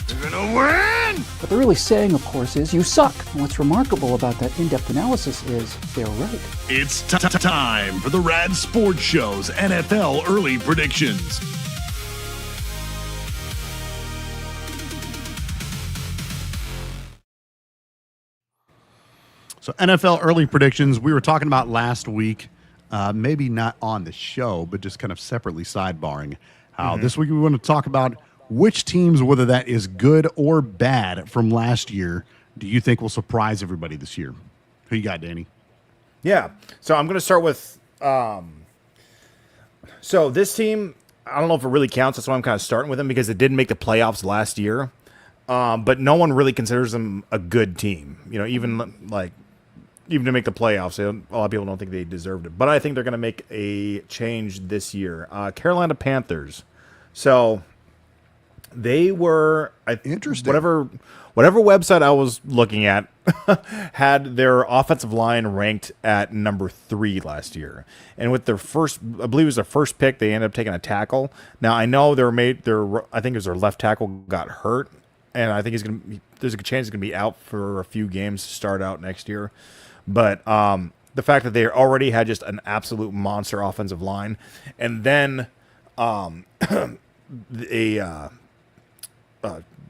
You're gonna win! What they're really saying, of course, is you suck. And what's remarkable about that in-depth analysis is they're right. It's time for the Rad Sports Show's NFL early predictions. So NFL early predictions, we were talking about last week, maybe not on the show, but just kind of separately sidebarring. This week we want to talk about which teams, whether that is good or bad from last year, do you think will surprise everybody this year? Who you got, Danny? Yeah. So I'm going to start with. So this team, I don't know if it really counts. That's why I'm kind of starting with them because it didn't make the playoffs last year. But no one really considers them a good team. You know, even to make the playoffs, a lot of people don't think they deserved it. But I think they're going to make a change this year. Carolina Panthers. So they were interesting. Whatever website I was looking at had their offensive line ranked at number 3 last year. And with their first, I believe it was their first pick, they ended up taking a tackle. Now I know I think it was their left tackle got hurt, and I think there's a chance he's gonna be out for a few games to start out next year. But the fact that they already had just an absolute monster offensive line, and then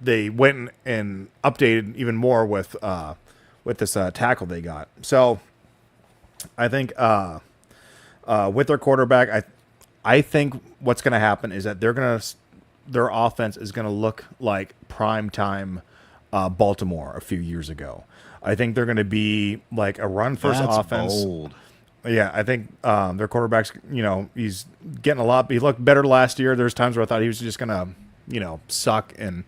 they went and updated even more with this tackle they got. So I think with their quarterback, I think what's going to happen is that their offense is going to look like prime time Baltimore a few years ago. I think they're going to be like a run first offense. Bold. Yeah, I think their quarterback's, he's getting a lot. He looked better last year. There's times where I thought he was just going to, suck and,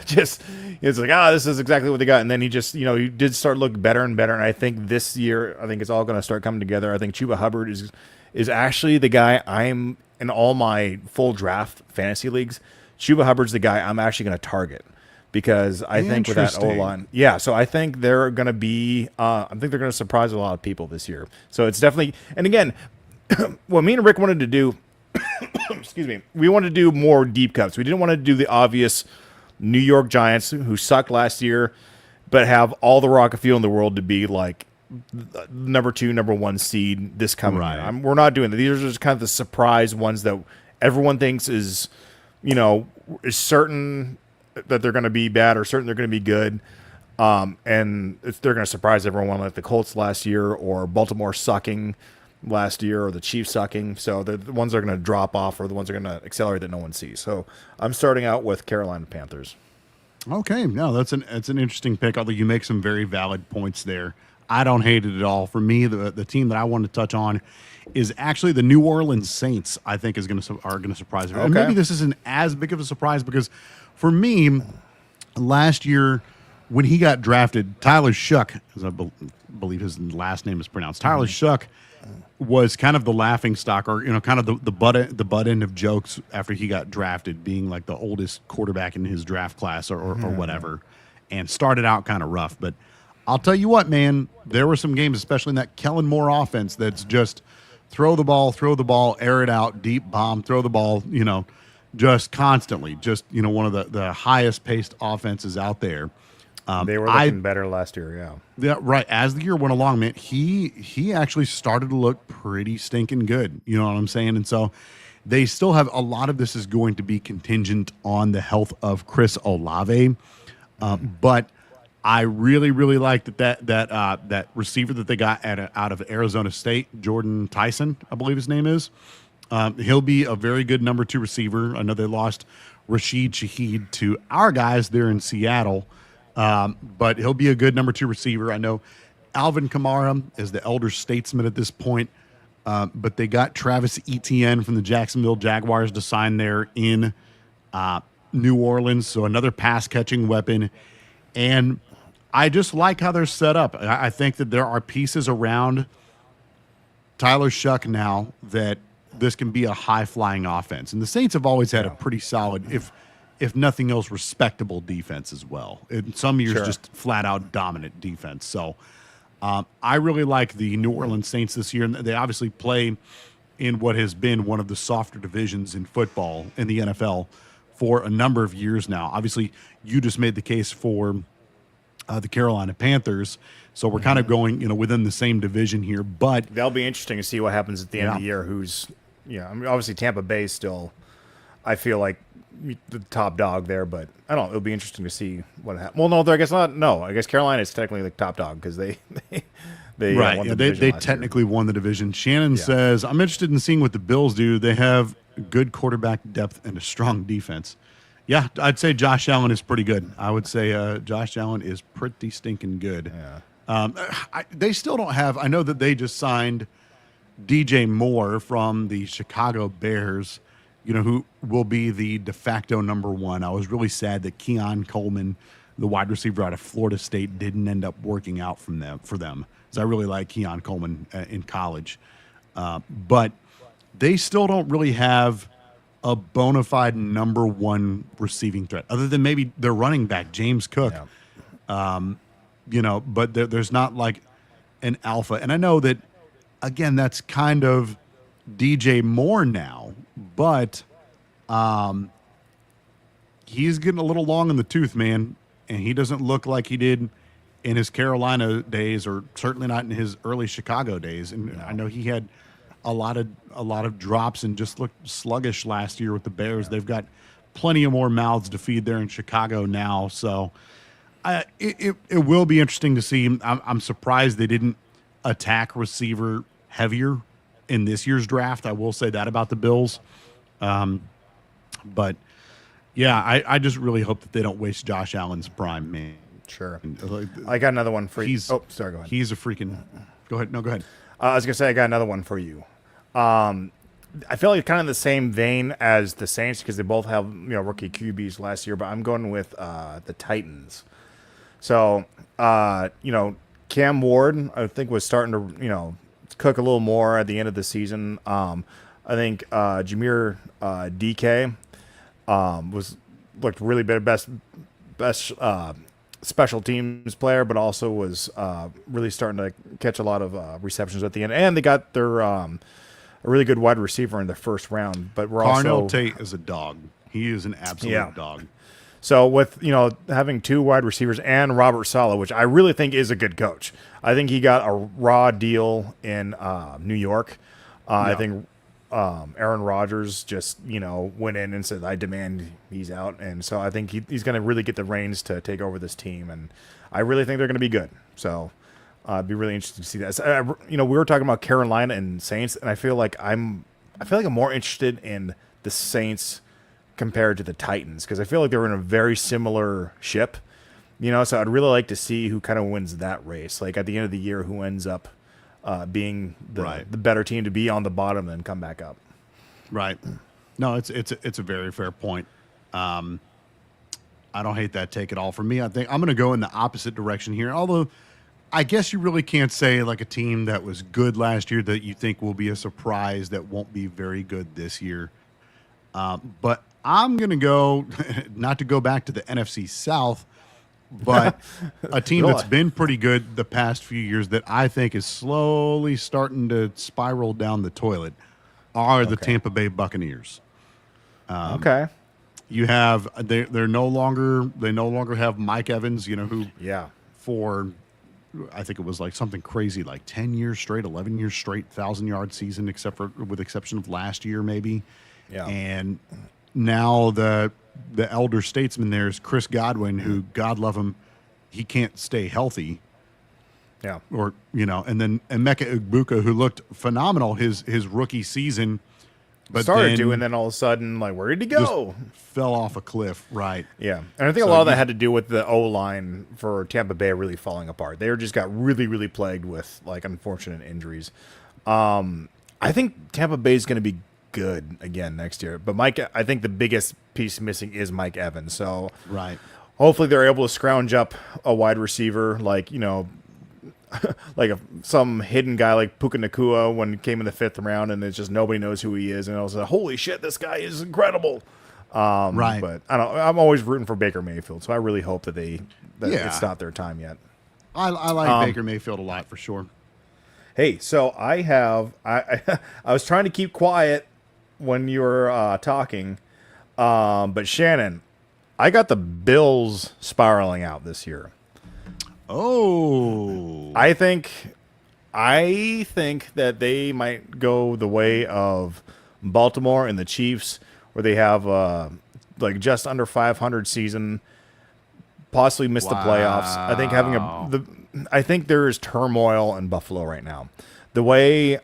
just it's like, this is exactly what they got. And then he just, he did start looking better and better. And I think this year, I think it's all going to start coming together. I think Chuba Hubbard is actually the guy I'm in all my full draft fantasy leagues. Chuba Hubbard's the guy I'm actually going to target. Because I think with that O-line, so I think they're going to be, I think they're going to surprise a lot of people this year. So it's definitely, and again, what me and Rick wanted to do, excuse me, we wanted to do more deep cuts. We didn't want to do the obvious New York Giants who sucked last year, but have all the rocket fuel in the world to be like number 2, number 1 seed this coming year. We're not doing that. These are just kind of the surprise ones that everyone thinks is certain that they're going to be bad or certain they're going to be good. And they're going to surprise everyone like the Colts last year or Baltimore sucking last year or the Chiefs sucking. So the ones that are going to drop off or the ones that are going to accelerate that no one sees. So I'm starting out with Carolina Panthers. Okay. No, that's an interesting pick, although you make some very valid points there. I don't hate it at all. For me, the team that I want to touch on is actually the New Orleans Saints. I think are going to surprise everyone. And maybe this isn't as big of a surprise because for me, last year when he got drafted, Tyler Shuck, as I believe his last name is pronounced, Tyler Shuck was kind of the laughing stock, or kind of the butt end of jokes after he got drafted, being like the oldest quarterback in his draft class or whatever, and started out kind of rough. But I'll tell you what, man, there were some games, especially in that Kellen Moore offense, that's just throw the ball, air it out, deep bomb, throw the ball, just constantly, just one of the highest paced offenses out there. They were looking better last year, yeah, right. As the year went along, man, he actually started to look pretty stinking good. You know what I'm saying? And so they still have a lot of this is going to be contingent on the health of Chris Olave, but I really, really like that receiver that they got out of Arizona State, Jordan Tyson, I believe his name is. He'll be a very good number 2 receiver. I know they lost Rashid Shaheed to our guys there in Seattle, but he'll be a good number 2 receiver. I know Alvin Kamara is the elder statesman at this point, but they got Travis Etienne from the Jacksonville Jaguars to sign there in New Orleans, so another pass-catching weapon. And I just like how they're set up. I think that there are pieces around Tyler Shuck now that this can be a high-flying offense. And the Saints have always had a pretty solid, if nothing else, respectable defense as well. In some years, just flat-out dominant defense. So I really like the New Orleans Saints this year. And they obviously play in what has been one of the softer divisions in football in the NFL for a number of years now. Obviously, you just made the case for the Carolina Panthers. So we're kind of going, within the same division here. But that'll be interesting to see what happens at the end of the year. Obviously Tampa Bay still, I feel like the top dog there, but I don't know. It'll be interesting to see what happens. Well, no, I guess not. No, I guess Carolina is technically the top dog because they won the division they technically won the division. Shannon says, I'm interested in seeing what the Bills do. They have good quarterback depth and a strong defense. Yeah, I'd say Josh Allen is pretty good. I would say Josh Allen is pretty stinking good. Yeah. They still don't have – I know that they just signed DJ Moore from the Chicago Bears, who will be the de facto number 1. I was really sad that Keon Coleman, the wide receiver out of Florida State, didn't end up working out for them. Because I really like Keon Coleman in college. But they still don't really have – a bona fide number 1 receiving threat, other than maybe their running back, James Cook. But there's not like an alpha. And I know that, again, that's kind of DJ Moore now, but he's getting a little long in the tooth, man, and he doesn't look like he did in his Carolina days, or certainly not in his early Chicago days. And I know he had a lot of drops and just looked sluggish last year with the Bears. They've got plenty of more mouths to feed there in Chicago now. So it will be interesting to see. I'm surprised they didn't attack receiver heavier in this year's draft. I will say that about the Bills. But yeah, I just really hope that they don't waste Josh Allen's prime, man. Sure. I got another one for you. Sorry, go ahead. He's a freaking. Go ahead. No, go ahead. I was gonna say I got another one for you. I feel like kind of the same vein as the Saints because they both have rookie QBs last year, but I'm going with the Titans. So Cam Ward I think was starting to cook a little more at the end of the season. I think Jameer DK looked really good, best special teams player, but also was really starting to catch a lot of receptions at the end. And they got their a really good wide receiver in the first round. But we're Carnell also Tate is a dog. He is an absolute dog. So with having two wide receivers and Robert Saleh, which I really think is a good coach. I think he got a raw deal in New York. I think Aaron Rodgers just went in and said, "I demand he's out," and so I think he's going to really get the reins to take over this team, and I really think they're going to be good. So it'd be really interesting to see that. So, we were talking about Carolina and Saints, and I feel like I'm more interested in the Saints compared to the Titans because I feel like they're in a very similar ship. So I'd really like to see who kind of wins that race. Like at the end of the year, who ends up being the better team to be on the bottom and then come back up. Right. No, it's a very fair point. I don't hate that take at all. For me, I think I'm going to go in the opposite direction here. Although I guess you really can't say like a team that was good last year that you think will be a surprise that won't be very good this year. But I'm going to go, not to go back to the NFC South, but a team that's been pretty good the past few years that I think is slowly starting to spiral down the toilet are the Tampa Bay Buccaneers. You have they no longer have Mike Evans, who for I think it was like something crazy like 10 years straight, 11 years straight 1,000-yard season with exception of last year maybe. Yeah. And now the elder statesman there is Chris Godwin, who, God love him, he can't stay healthy. Yeah. Or, and then Emeka Egbuka, who looked phenomenal his rookie season. But started to, and then all of a sudden, like, where did he go? Fell off a cliff, right. Yeah. And I think a lot of that had to do with the O-line for Tampa Bay really falling apart. They just got really, really plagued with, like, unfortunate injuries. I think Tampa Bay is going to be good again next year. But I think the biggest piece missing is Mike Evans. So hopefully they're able to scrounge up a wide receiver like, like some hidden guy like Puka Nacua when he came in the 5th round and it's just nobody knows who he is. And I was like, holy shit, this guy is incredible. But I'm always rooting for Baker Mayfield. So I really hope that it's not their time yet. I like Baker Mayfield a lot for sure. Hey, so I was trying to keep quiet when you were talking, but Shannon, I got the Bills spiraling out this year. Oh, I think that they might go the way of Baltimore and the Chiefs, where they have like just under 500 season, possibly miss the playoffs. I think I think there is turmoil in Buffalo right now. The way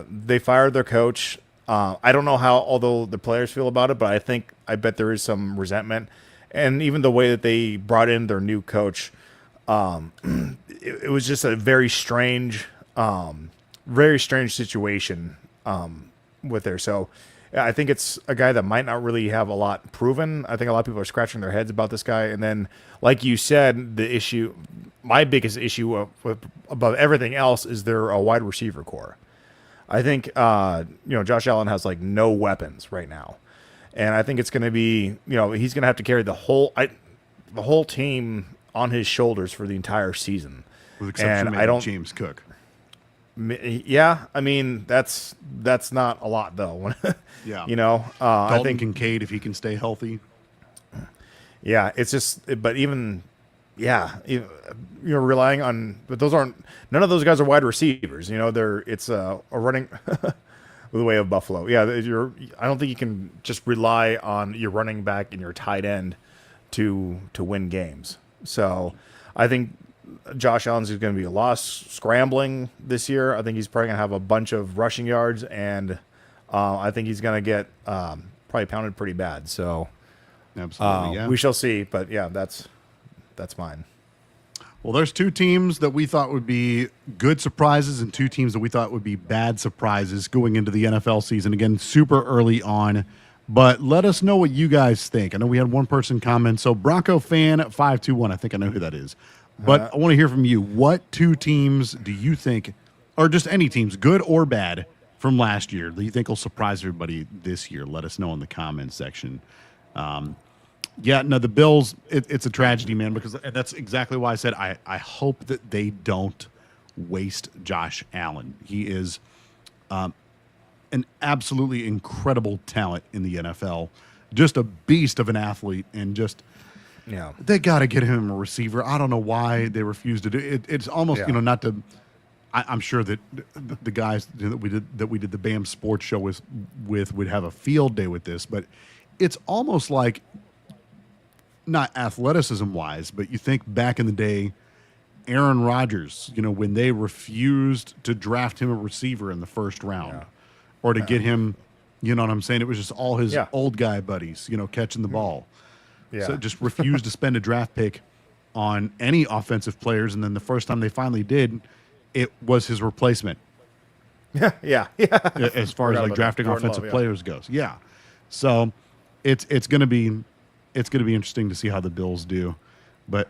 they fired their coach, I don't know how although the players feel about it, but I bet there is some resentment. And even the way that they brought in their new coach, it was just a very strange situation with there. So I think it's a guy that might not really have a lot proven. I think a lot of people are scratching their heads about this guy. And then, like you said, my biggest issue above everything else is they're a wide receiver core. I think, Josh Allen has like no weapons right now. And I think it's going to be, he's going to have to carry the whole team on his shoulders for the entire season. With exception of James Cook. Yeah, I mean that's not a lot though. Yeah, Dalton I think Kincaid if he can stay healthy. Yeah, it's just, but even you're relying on, but none of those guys are wide receivers. It's a running the way of Buffalo. Yeah, I don't think you can just rely on your running back and your tight end to win games. So I think Josh Allen's going to be a loss scrambling this year. I think he's probably going to have a bunch of rushing yards, and I think he's going to get probably pounded pretty bad. So absolutely, we shall see. But yeah, that's mine. Well, there's two teams that we thought would be good surprises and two teams that we thought would be bad surprises going into the NFL season. Again, super early on, but let us know what you guys think. I know we had one person comment. So Bronco fan 521, I think I know who that is. But I want to hear from you. What two teams do you think, or just any teams, good or bad, from last year, that you think will surprise everybody this year? Let us know in the comments section. The Bills, it's a tragedy, man, because that's exactly why I said I hope that they don't waste Josh Allen. He is an absolutely incredible talent in the NFL, just a beast of an athlete, and just they got to get him a receiver. I don't know why they refuse to do it. It's almost not to. I'm sure that the guys that we did the BAM Sports Show with would have a field day with this, but it's almost like, not athleticism wise, but you think back in the day, Aaron Rodgers, when they refused to draft him a receiver in the first round or to get him, you know what I'm saying? It was just all his old guy buddies, catching the ball. Yeah. So just refused to spend a draft pick on any offensive players. And then the first time they finally did, it was his replacement. Yeah. As far as like drafting offensive players goes. Yeah. So it's going to be interesting to see how the Bills do, but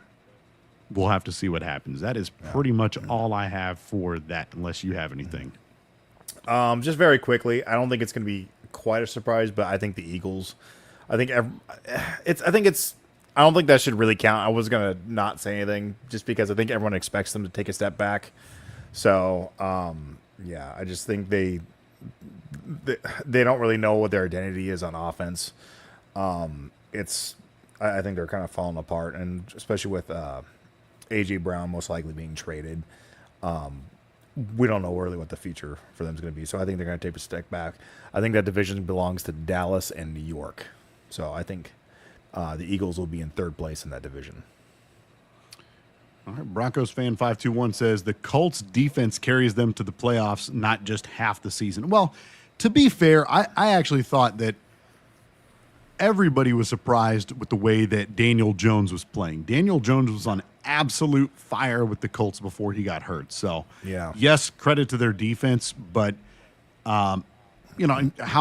we'll have to see what happens. That is pretty much all I have for that, unless you have anything. Just very quickly, I don't think it's going to be quite a surprise, but I think the Eagles. I don't think that should really count. I was going to not say anything just because I think everyone expects them to take a step back. So, I just think they don't really know what their identity is on offense. I think they're kind of falling apart, and especially with A.J. Brown most likely being traded, we don't know really what the future for them is going to be. So I think they're going to take a step back. I think that division belongs to Dallas and New York. So I think the Eagles will be in third place in that division. All right, Broncos fan 521 says the Colts defense carries them to the playoffs, not just half the season. Well, to be fair, I actually thought that everybody was surprised with the way that Daniel Jones was playing. Daniel Jones was on absolute fire with the Colts before he got hurt. So, yes, credit to their defense, but how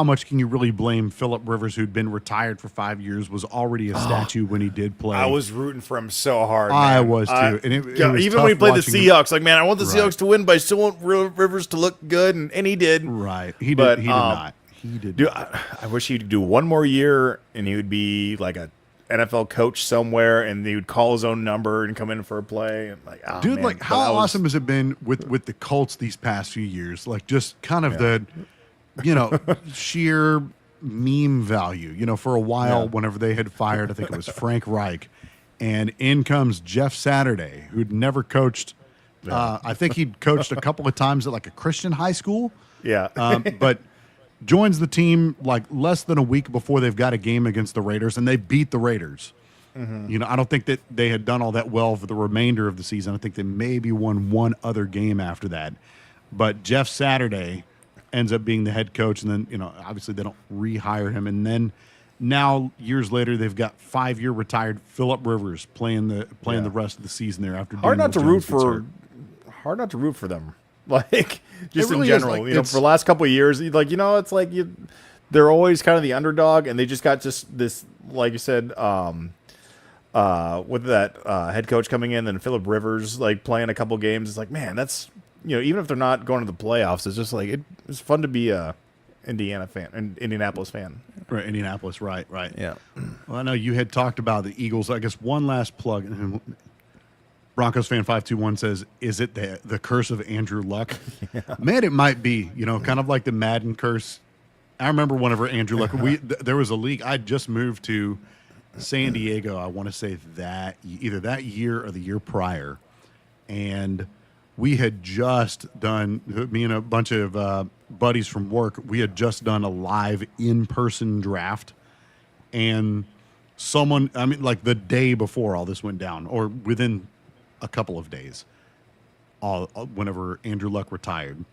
much can you really blame Phillip Rivers, who'd been retired for 5 years, was already a statue when he did play. I was rooting for him so hard. Man. I was too. And it was even when he played the Seahawks, I want the Seahawks to win, but I still want Rivers to look good, and he did. Right. He did not. He did. Dude, I wish he'd do one more year, and he would be like a NFL coach somewhere, and he would call his own number and come in for a play. And dude, man. How awesome has it been with the Colts these past few years? Like, just kind of the, sheer meme value. For a while, whenever they had fired, I think it was Frank Reich, and in comes Jeff Saturday, who'd never coached. I think he'd coached a couple of times at like a Christian high school. Yeah, but joins the team like less than a week before they've got a game against the Raiders, and they beat the Raiders. Mm-hmm. I don't think that they had done all that well for the remainder of the season. I think they maybe won one other game after that. But Jeff Saturday ends up being the head coach, and then, obviously they don't rehire him. And then now, years later, they've got 5-year retired Phillip Rivers playing the rest of the season there after hard not to root for them. Like, just in general, for the last couple of years, it's like they're always kind of the underdog, and they just got this, like you said, with that head coach coming in and Phillip Rivers like playing a couple games. It's like, man, that's even if they're not going to the playoffs, it's just like it's fun to be a Indianapolis fan. Right, Indianapolis, right. Yeah. Well, I know you had talked about the Eagles. I guess one last plug. Broncos fan 521 says, "Is it the curse of Andrew Luck?" Yeah. Man, it might be. Kind of like the Madden curse. I remember whenever Andrew Luck. There was a league. I just moved to San Diego, I want to say that either that year or the year prior. And we had just done, me and a bunch of buddies from work, we had just done a live in-person draft. And someone, I mean, like the day before all this went down, or within a couple of days, whenever Andrew Luck retired,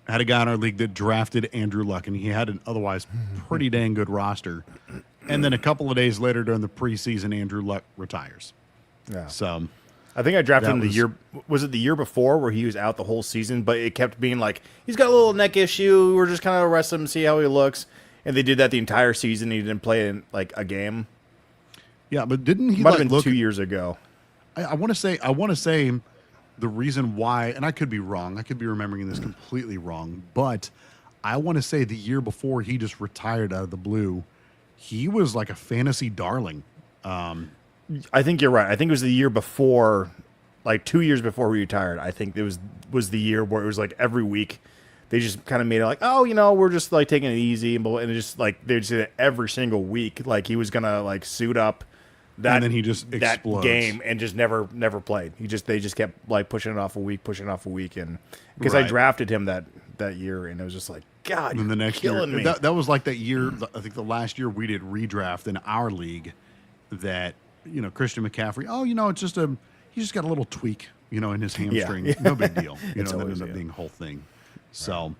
I had a guy in our league that drafted Andrew Luck, and he had an otherwise pretty dang good roster. And then a couple of days later during the preseason, Andrew Luck retires. Yeah. So I think I drafted him the year. Was it the year before where he was out the whole season? But it kept being like, he's got a little neck issue. We're just kind of rest him, see how he looks. And they did that the entire season. He didn't play in like a game. Yeah, but didn't he? Might have been 2 years ago. I want to say the reason why, and I could be wrong. I could be remembering this completely wrong. But I want to say the year before he just retired out of the blue, he was like a fantasy darling. I think you're right. I think it was the year before, like 2 years before we retired. I think it was the year where it was like every week they just kind of made it like, oh, we're just like taking it easy, and it just like they just did it every single week. Like he was gonna like suit up that, and then he just that explodes. game and just never played. They just kept like pushing it off a week, and because Right. I drafted him that year, and it was just like, God, And the next killing year, me. that was like that year. I think the last year we did redraft in our league. That Christian McCaffrey. Oh, it's just he just got a little tweak, in his hamstring. Yeah. No big deal. It's That always, ended up yeah. being a whole thing. So,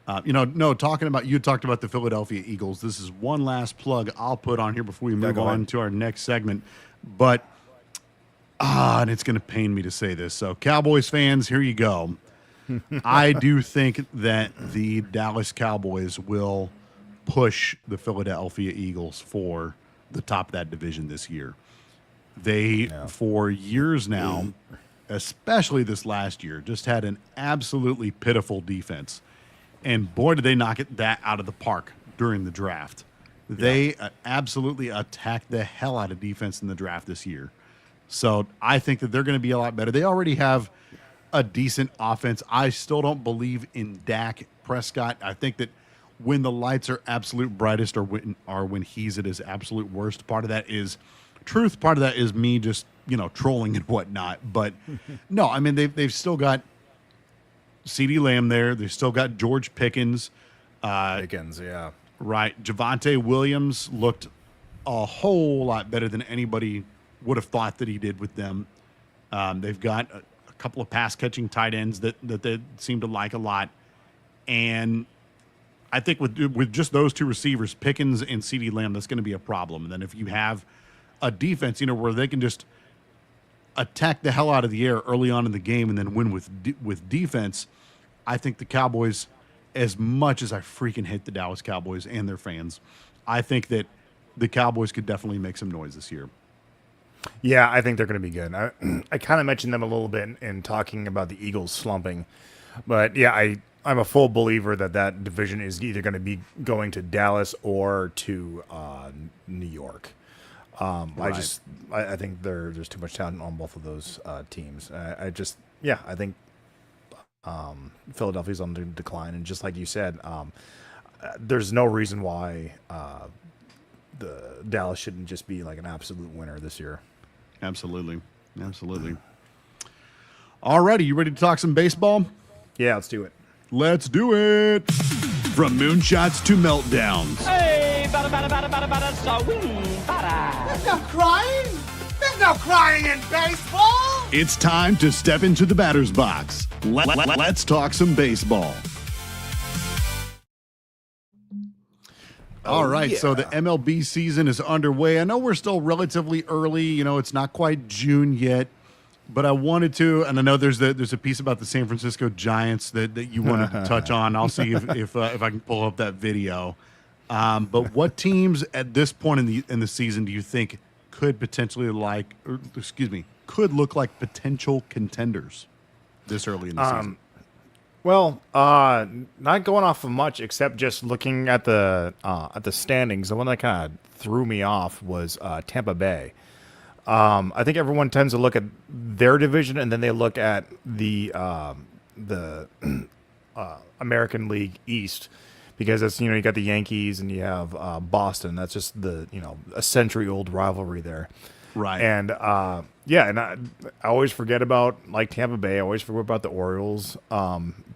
no, talking about you talked about the Philadelphia Eagles. This is one last plug I'll put on here before we move go on ahead. to our next segment. But and it's going to pain me to say this. So, Cowboys fans, here you go. I do think that the Dallas Cowboys will push the Philadelphia Eagles for the top of that division this year. They, for years now, especially this last year, just had an absolutely pitiful defense. And boy, did they knock that out of the park during the draft. They absolutely attacked the hell out of defense in the draft this year. So I think that they're going to be a lot better. They already have a decent offense. I still don't believe in Dak Prescott. I think that when the lights are absolute brightest or when he's at his absolute worst, part of that is truth. Part of that is me just, trolling and whatnot. But no, I mean, they've still got CeeDee Lamb there. They've still got George Pickens. Pickens, yeah. Right. Javonte Williams looked a whole lot better than anybody would have thought that he did with them. They've got a couple of pass-catching tight ends that they seem to like a lot. And I think with just those two receivers, Pickens and CeeDee Lamb, that's going to be a problem. And then if you have a defense, where they can just attack the hell out of the air early on in the game and then win with defense, I think the Cowboys, as much as I freaking hate the Dallas Cowboys and their fans, I think that the Cowboys could definitely make some noise this year. Yeah, I think they're going to be good. I kind of mentioned them a little bit in talking about the Eagles slumping. But, yeah, I'm a full believer that division is either going to be going to Dallas or to New York. Right. I think there's too much talent on both of those teams. I think Philadelphia's on the decline. And just like you said, there's no reason why the Dallas shouldn't just be like an absolute winner this year. Absolutely. All righty, you ready to talk some baseball? Yeah, let's do it. Let's do it. From moonshots to meltdowns, Hey, bada, bada, bada, bada, bada, so, bada. There's no crying. There's no crying in baseball. it's time to step into the batter's box. Let's talk some baseball. All right, so the MLB season is underway. I know we're still relatively early. It's not quite June yet, but I wanted to, and I know there's a piece about the San Francisco Giants that you wanted to touch on. I'll see if I can pull up that video. But what teams at this point in the season do you think could potentially could look like potential contenders this early in the season? Well, not going off of much except just looking at the standings. The one that kind of threw me off was Tampa Bay. I think everyone tends to look at their division and then they look at the American League East because it's, you got the Yankees and you have Boston. That's just the, a century-old rivalry there. Right. And, and I always forget about, like, Tampa Bay. I always forget about the Orioles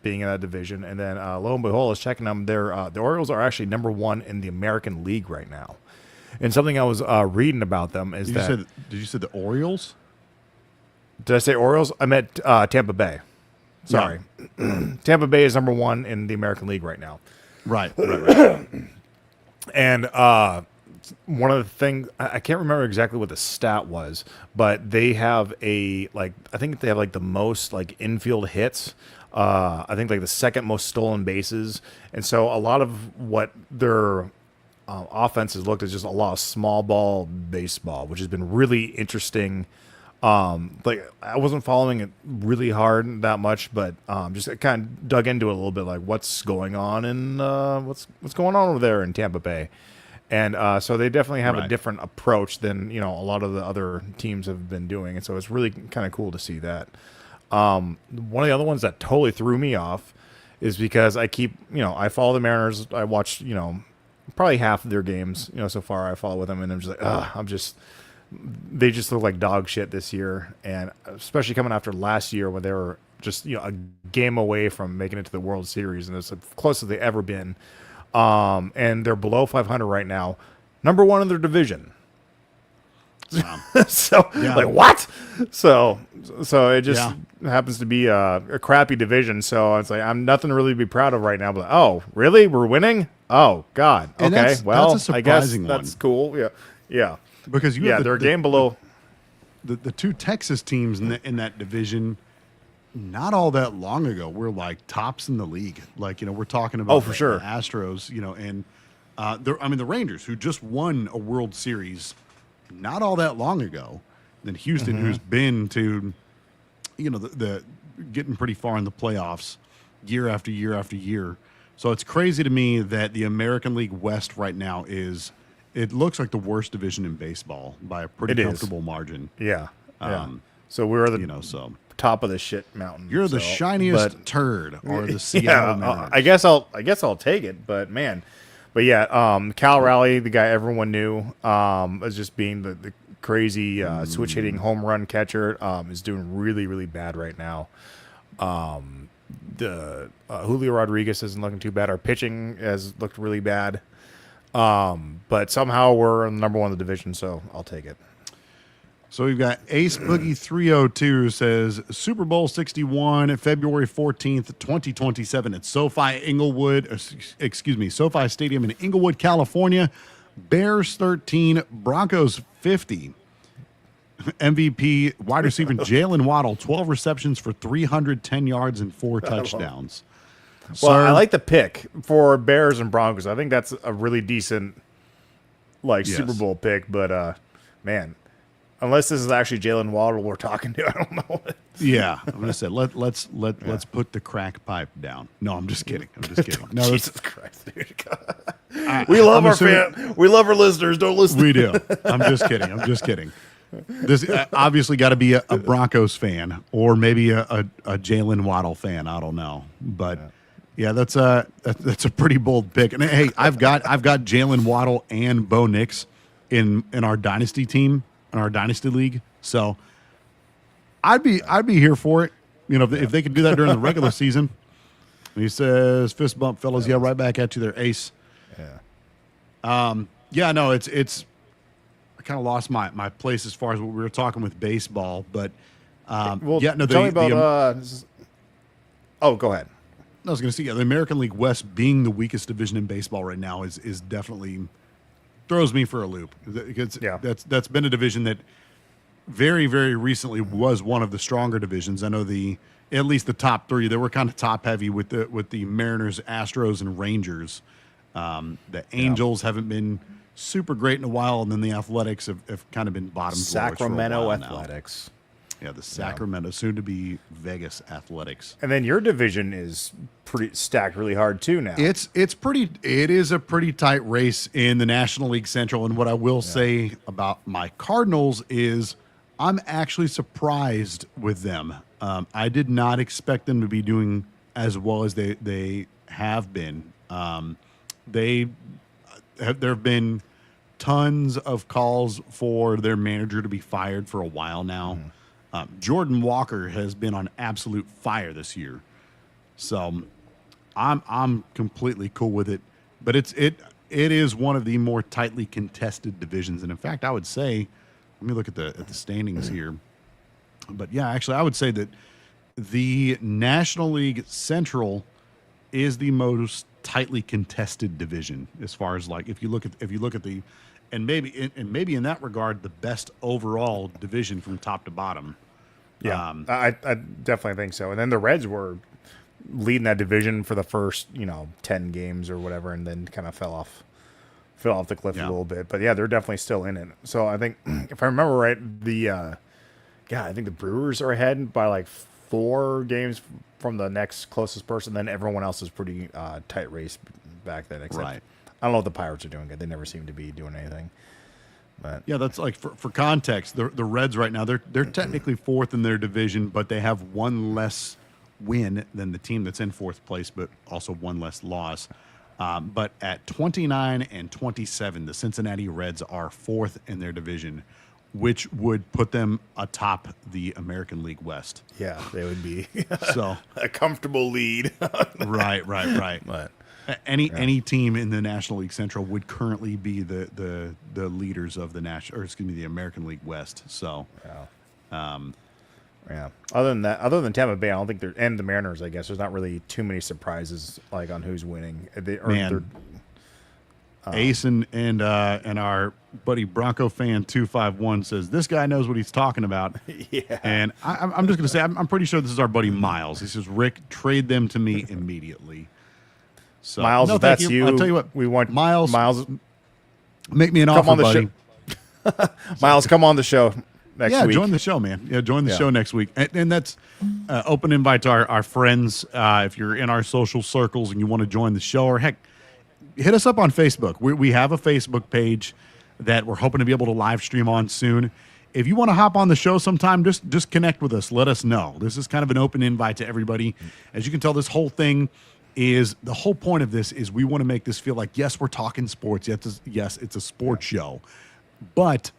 being in that division. And then, lo and behold, I was checking them. The Orioles are actually number 1 in the American League right now. And something I was reading about them is did you say the Orioles? Did I say Orioles? I meant Tampa Bay. Sorry. Yeah. Tampa Bay is number 1 in the American League right now. Right. And one of the things, I can't remember exactly what the stat was, but they have I think they have like the most like infield hits. I think like the second most stolen bases. And so a lot of what their offense has looked at just a lot of small ball baseball, which has been really interesting. Like I wasn't following it really hard that much, but just kind of dug into it a little bit, like what's going on and what's going on over there in Tampa Bay. And so they definitely have a different approach than a lot of the other teams have been doing, and so it's really kind of cool to see that. One of the other ones that totally threw me off is because I keep I follow the Mariners. I watched probably half of their games so far. I follow with them, and I'm just like they just look like dog shit this year, and especially coming after last year when they were just a game away from making it to the World Series, and it's the closest they've ever been. And they're below 500 right now, number 1 in their division. So like what? So it just happens to be a crappy division. So it's like I'm nothing really to be proud of right now. But oh, really? We're winning? Oh God. Okay. That's I guess that's cool. Yeah. Because they're a game below. The 2 Texas teams in that division. Not all that long ago, we're like tops in the league. Like we're talking about for sure the Astros. And the Rangers, who just won a World Series not all that long ago. Then Houston, who's been to the getting pretty far in the playoffs year after year after year. So it's crazy to me that the American League West right now it looks like the worst division in baseball by a pretty comfortable margin. Yeah. So we're the top of the shit mountain. You're the shiniest turd, or the Seattle Mariners. I guess I'll take it. But man, Cal Raleigh, the guy everyone knew, as just being the crazy switch hitting home run catcher, is doing really really bad right now. The Julio Rodriguez isn't looking too bad. Our pitching has looked really bad. But somehow we're number 1 in the division, so I'll take it. So we've got Ace Boogie 302 says Super Bowl 61, February 14th, 2027 at SoFi Stadium in Inglewood, California. Bears 13, Broncos 50. MVP wide receiver Jalen Waddle, 12 receptions for 310 yards and 4 touchdowns. Well, I like the pick for Bears and Broncos. I think that's a really decent Super Bowl pick, but man, unless this is actually Jalen Waddle we're talking to, I don't know. Yeah, I'm gonna say let's put the crack pipe down. No, I'm just kidding. No, Jesus Christ, dude. We love we love our listeners. Don't listen. We do. I'm just kidding. This obviously got to be a Broncos fan or maybe a Jalen Waddle fan. I don't know, but yeah, that's a pretty bold pick. And hey, I've got Jalen Waddle and Bo Nix in our dynasty team, in our dynasty league. So I'd be here for it. If they could do that during the regular season. And he says, "Fist bump, fellas." Yeah, right back at you there, Ace. Yeah. No, it's. I kind of lost my place as far as what we were talking with baseball, but tell me about. Go ahead. I was going to say, the American League West being the weakest division in baseball right now is definitely throws me for a loop. That's been a division that very, very recently was one of the stronger divisions. I know at least the top 3, they were kind of top heavy with the Mariners, Astros, and Rangers. The Angels haven't been super great in a while, and then the Athletics have kind of been bottom dwellers Sacramento for a while Athletics. Now. Yeah, the Sacramento, soon to be Vegas Athletics. And then your division is pretty stacked really hard too now. It is a pretty tight race in the National League Central. And what I will say about my Cardinals is I'm actually surprised with them. I did not expect them to be doing as well as they have been. there have been tons of calls for their manager to be fired for a while now. Jordan Walker has been on absolute fire this year, so I'm completely cool with it. But it is one of the more tightly contested divisions, and in fact, I would say, let me look at the standings here. But yeah, actually, I would say that the National League Central is the most tightly contested division as far as like if you look at the and maybe in that regard the best overall division from top to bottom. Yeah, I definitely think so. And then the Reds were leading that division for the first 10 games or whatever, and then kind of fell off the cliff a little bit. But yeah, they're definitely still in it. So I think if I remember right, I think the Brewers are ahead by like 4 games from the next closest person. Then everyone else is pretty tight race back then. Except, right. I don't know if the Pirates are doing good. They never seem to be doing anything. But yeah, that's like for context, the Reds right now they're technically 4th in their division, but they have one less win than the team that's in 4th place, but also one less loss. But at 29 and 27, the Cincinnati Reds are 4th in their division, which would put them atop the American League West. Yeah, they would be so a comfortable lead. Right. But any team in the National League Central would currently be the leaders of the American League West. So, yeah. Other than Tampa Bay, I don't think and the Mariners. I guess there's not really too many surprises like on who's winning. Ace and our buddy Bronco fan 251 says this guy knows what he's talking about. Yeah. And I'm just gonna say I'm pretty sure this is our buddy Miles. He says, Rick, trade them to me immediately. So, Miles, if that's you. I'll tell you what, we want Miles, make me an come offer, on the buddy. show. Miles, come on the show next week. Yeah, join the show, man. Yeah, join the show next week. And that's open invite to our friends. If you're in our social circles and you want to join the show, or heck, hit us up on Facebook. We have a Facebook page that we're hoping to be able to live stream on soon. If you want to hop on the show sometime, just connect with us. Let us know. This is kind of an open invite to everybody. As you can tell, this whole thing is the whole point of this is we want to make this feel like, yes, we're talking sports. Yes, it's a sports show. But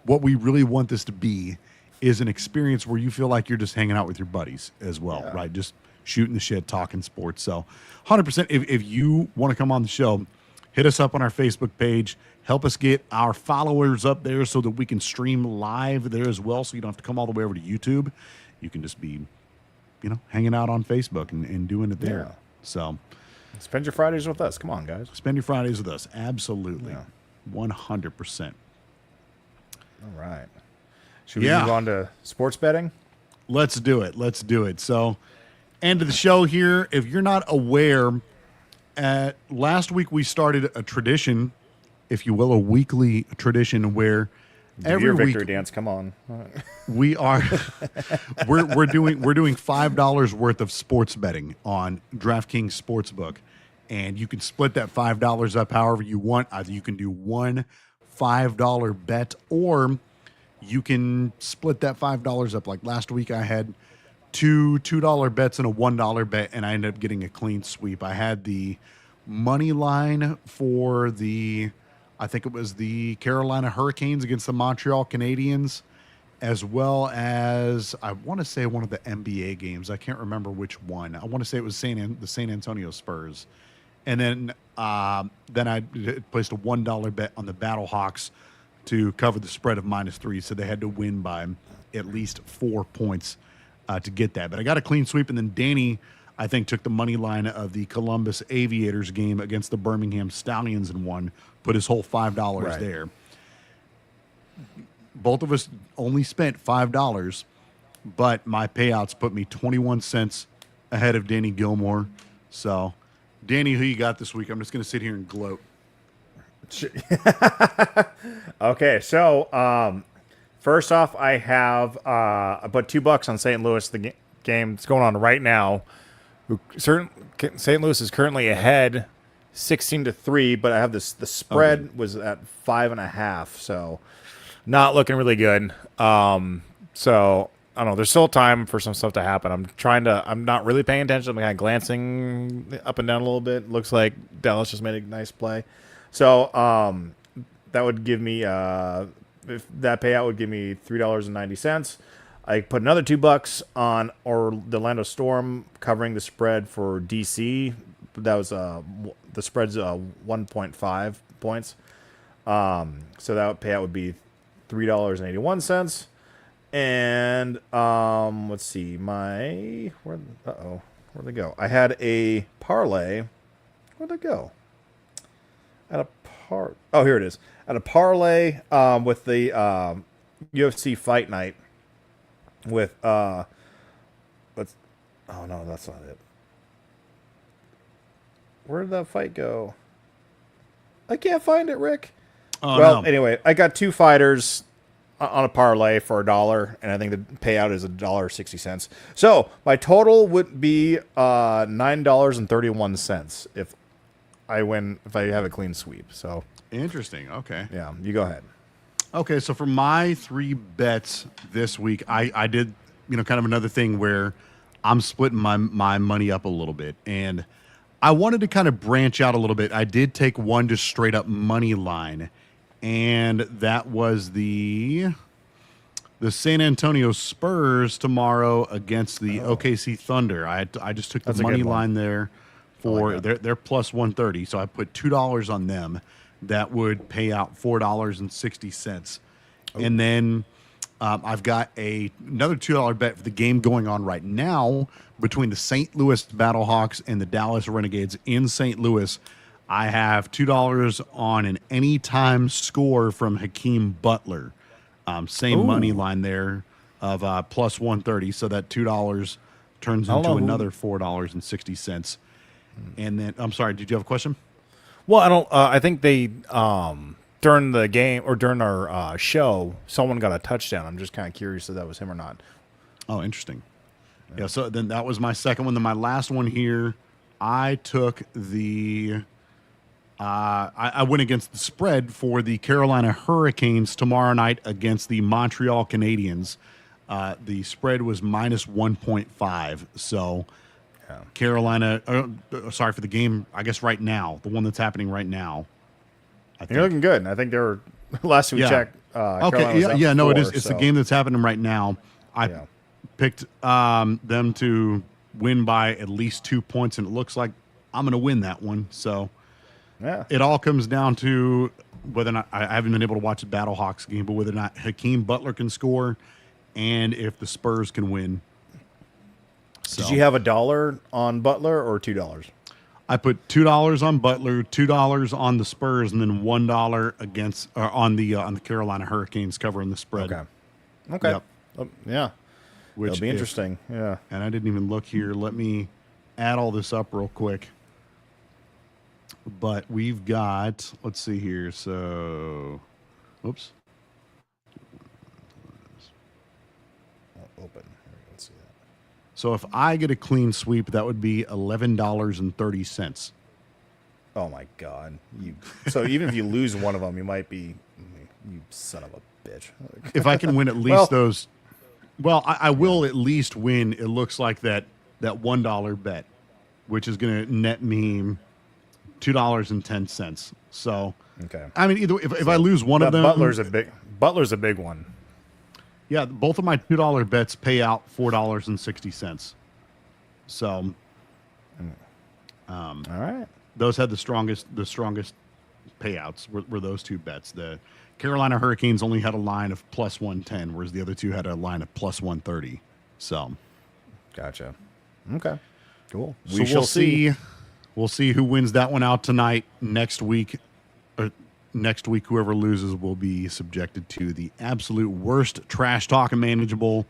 what we really want this to be is an experience where you feel like you're just hanging out with your buddies as well, right? Just shooting the shit, talking sports. So 100%, if you want to come on the show, hit us up on our Facebook page. Help us get our followers up there so that we can stream live there as well, so you don't have to come all the way over to YouTube. You can just be, hanging out on Facebook and doing it there. Yeah. So spend your Fridays with us. Come on, guys. Spend your Fridays with us. Absolutely. 100%. All right. Should we move on to sports betting? Let's do it. So, end of the show here. If you're not aware, last week we started a tradition, if you will, a weekly tradition where every week victory week dance. Come on, we are we're doing $5 worth of sports betting on DraftKings Sportsbook, and you can split that $5 up however you want. Either you can do one $5 bet, or you can split that $5 up. Like last week, I had two $2 bets and a $1 bet, and I ended up getting a clean sweep. I had the money line for I think it was the Carolina Hurricanes against the Montreal Canadiens, as well as I want to say one of the NBA games. I can't remember which one. I want to say it was the San Antonio Spurs. And then I placed a $1 bet on the Battlehawks to cover the spread of -3, so they had to win by at least 4 points to get that. But I got a clean sweep, and then Danny, I think, took the money line of the Columbus Aviators game against the Birmingham Stallions and won, put his whole $5 there. Both of us only spent $5, but my payouts put me 21 cents ahead of Danny Gilmore. So, Danny, who you got this week? I'm just going to sit here and gloat. Okay, so first off, I have I put $2 on St. Louis, the game that's going on right now. St. Louis is currently ahead 16-3, but I have the spread was at 5.5, so not looking really good. So I don't know. There's still time for some stuff to happen. I'm not really paying attention. I'm kind of glancing up and down a little bit. Looks like Dallas just made a nice play. So that would give me, if that payout would give me $3.90. I put another $2 on the Orlando Storm covering the spread for DC. That was the spread's 1.5 points. So that payout would be $3.81. And let's see, where'd they go? I had a parlay. Where'd it go? Oh, here it is. I had a parlay with the UFC Fight Night with oh no, that's not it. Where did that fight go? I can't find it, Rick. Oh, well, no. Anyway, I got two fighters on a parlay for $1, and I think the payout is $1.60. So my total would be $9.31 if I win, if I have a clean sweep. So interesting. Okay. Yeah, you go ahead. Okay, so for my 3 bets this week, I did, kind of another thing where I'm splitting my money up a little bit, and I wanted to kind of branch out a little bit. I did take one just straight up money line, and that was the San Antonio Spurs tomorrow against the OKC Thunder. I just took the money line there for they're plus 130, so I put $2 on them. That would pay out $4.60. And then I've got another $2 bet for the game going on right now between the St. Louis Battlehawks and the Dallas Renegades in St. Louis. I have $2 on an anytime score from Hakeem Butler. Same money line there of plus 130. So that $2 turns into another $4.60. And then, I'm sorry, did you have a question? Well, I don't. I think they during the game or during our show, someone got a touchdown. I'm just kind of curious if that was him or not. Oh, interesting. Yeah. So then that was my second one. Then my last one here, I took the. I went against the spread for the Carolina Hurricanes tomorrow night against the Montreal Canadiens. The spread was minus 1.5. So. Carolina, sorry for the game, I guess right now, the one that's happening right now. You're looking good. I think they were, last we checked. Okay, no, it is. It's the game that's happening right now. I picked them to win by at least 2 points, and it looks like I'm going to win that one. So it all comes down to whether or not, I haven't been able to watch the Battlehawks game, but whether or not Hakeem Butler can score and if the Spurs can win. So, did you have $1 on Butler or $2? I put $2 on Butler, $2 on the Spurs, and then $1 against on the Carolina Hurricanes covering the spread. Okay. Yep. Yeah. Which it'll be interesting. Yeah. And I didn't even look here. Let me add all this up real quick. But we've got, let's see here. So, oops. Open. So if I get a clean sweep, that would be $11.30. Oh my God! So even if you lose one of them, you might be, you son of a bitch. If I can win at least those, I will at least win. It looks like that $1 bet, which is going to net me $2.10. So I mean, either if I lose one of them, Butler's a big one. Yeah, both of my $2 bets pay out $4.60. So, all right, those had the strongest payouts were those two bets. The Carolina Hurricanes only had a line of plus 110, whereas the other two had a line of plus 130. So, gotcha. Okay, cool. So we'll see. We'll see who wins that one out tonight. Next week, whoever loses will be subjected to the absolute worst trash talk imaginable.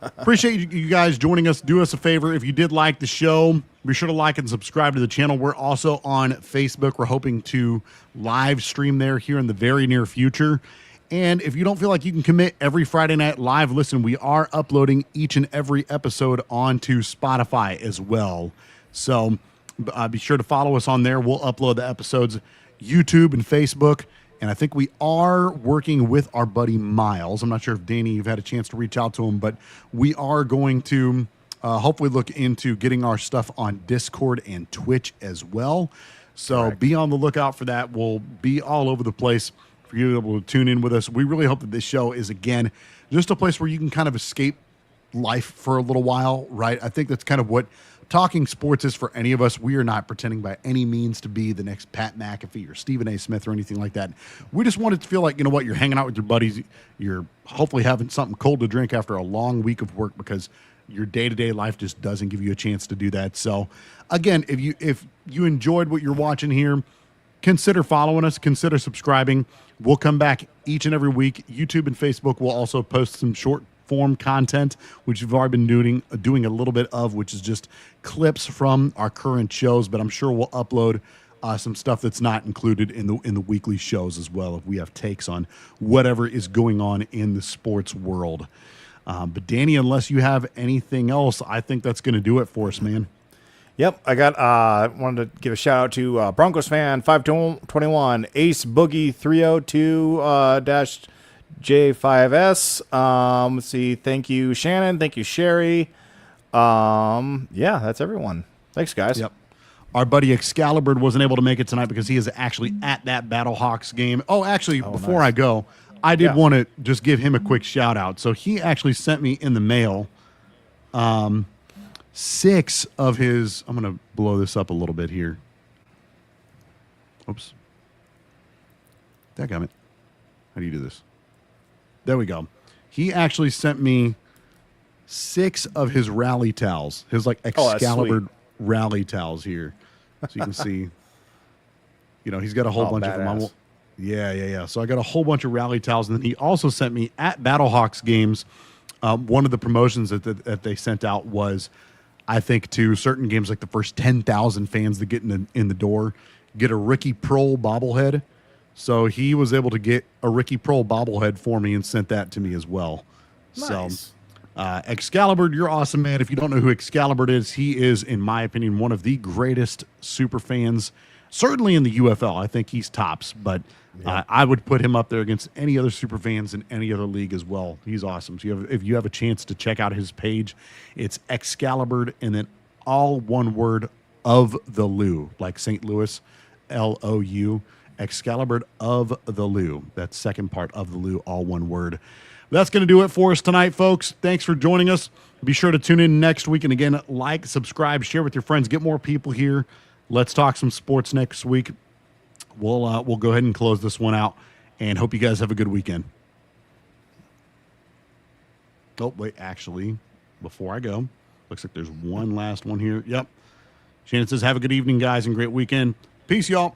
Appreciate you guys joining us. Do us a favor. If you did like the show, be sure to like and subscribe to the channel. We're also on Facebook. We're hoping to live stream there here in the very near future. And if you don't feel like you can commit every Friday night live listen, we are uploading each and every episode onto Spotify as well. So be sure to follow us on there. We'll upload the episodes YouTube and Facebook, And I think we are working with our buddy Miles. I'm not sure if Danny, you've had a chance to reach out to him, but we are going to hopefully look into getting our stuff on Discord and Twitch as well. So be on the lookout for that. We'll be all over the place for you to be able to tune in with us. We really hope that this show is, again, just a place where you can kind of escape life for a little while, right? I think that's kind of what talking sports is for any of us. We are not pretending by any means to be the next Pat McAfee or Stephen A. Smith or anything like that. We just want it to feel like, you know what, you're hanging out with your buddies. You're hopefully having something cold to drink after a long week of work because your day-to-day life just doesn't give you a chance to do that. So, again, if you enjoyed what you're watching here, consider following us, consider subscribing. We'll come back each and every week. YouTube and Facebook will also post some short-form content, which we've already been doing a little bit of, which is just clips from our current shows. But I'm sure we'll upload some stuff that's not included in the weekly shows as well, if we have takes on whatever is going on in the sports world. But Danny, unless you have anything else, I think that's going to do it for us, man. Yep, I got. Wanted to give a shout out to Broncos fan 521 Ace Boogie 302 J5S. Let's see. Thank you, Shannon. Thank you, Sherry. Yeah, that's everyone. Thanks, guys. Yep. Our buddy Excalibur wasn't able to make it tonight because he is actually at that Battlehawks game. Oh, actually, before I go, I did want to just give him a quick shout out. So he actually sent me in the mail 6 of his, I'm going to blow this up a little bit here. Oops. Dadgummit. How do you do this? There we go. He actually sent me 6 of his rally towels, his like Excalibur rally towels here. So you can see, you know, he's got a whole bunch of them. Yeah. So I got a whole bunch of rally towels. And then he also sent me at Battlehawks games. One of the promotions that they sent out was, I think, to certain games, like the first 10,000 fans that get in the door, get a Ricky Prohl bobblehead. So he was able to get a Ricky Prohl bobblehead for me and sent that to me as well. Nice. So Excalibur, you're awesome, man. If you don't know who Excalibur is, he is, in my opinion, one of the greatest super fans, certainly in the UFL. I think he's tops, but I would put him up there against any other super fans in any other league as well. He's awesome. So if you have a chance to check out his page, it's Excalibur and then all one word, of the Lou, like St. Louis, Lou, Excalibur of the Lou. That second part, of the Lou, all one word. That's going to do it for us tonight, folks. Thanks for joining us. Be sure to tune in next week. And again, like, subscribe, share with your friends. Get more people here. Let's talk some sports next week. We'll go ahead and close this one out and hope you guys have a good weekend. Oh, wait, actually, before I go, looks like there's one last one here. Yep. Shannon says, have a good evening, guys, and great weekend. Peace, y'all.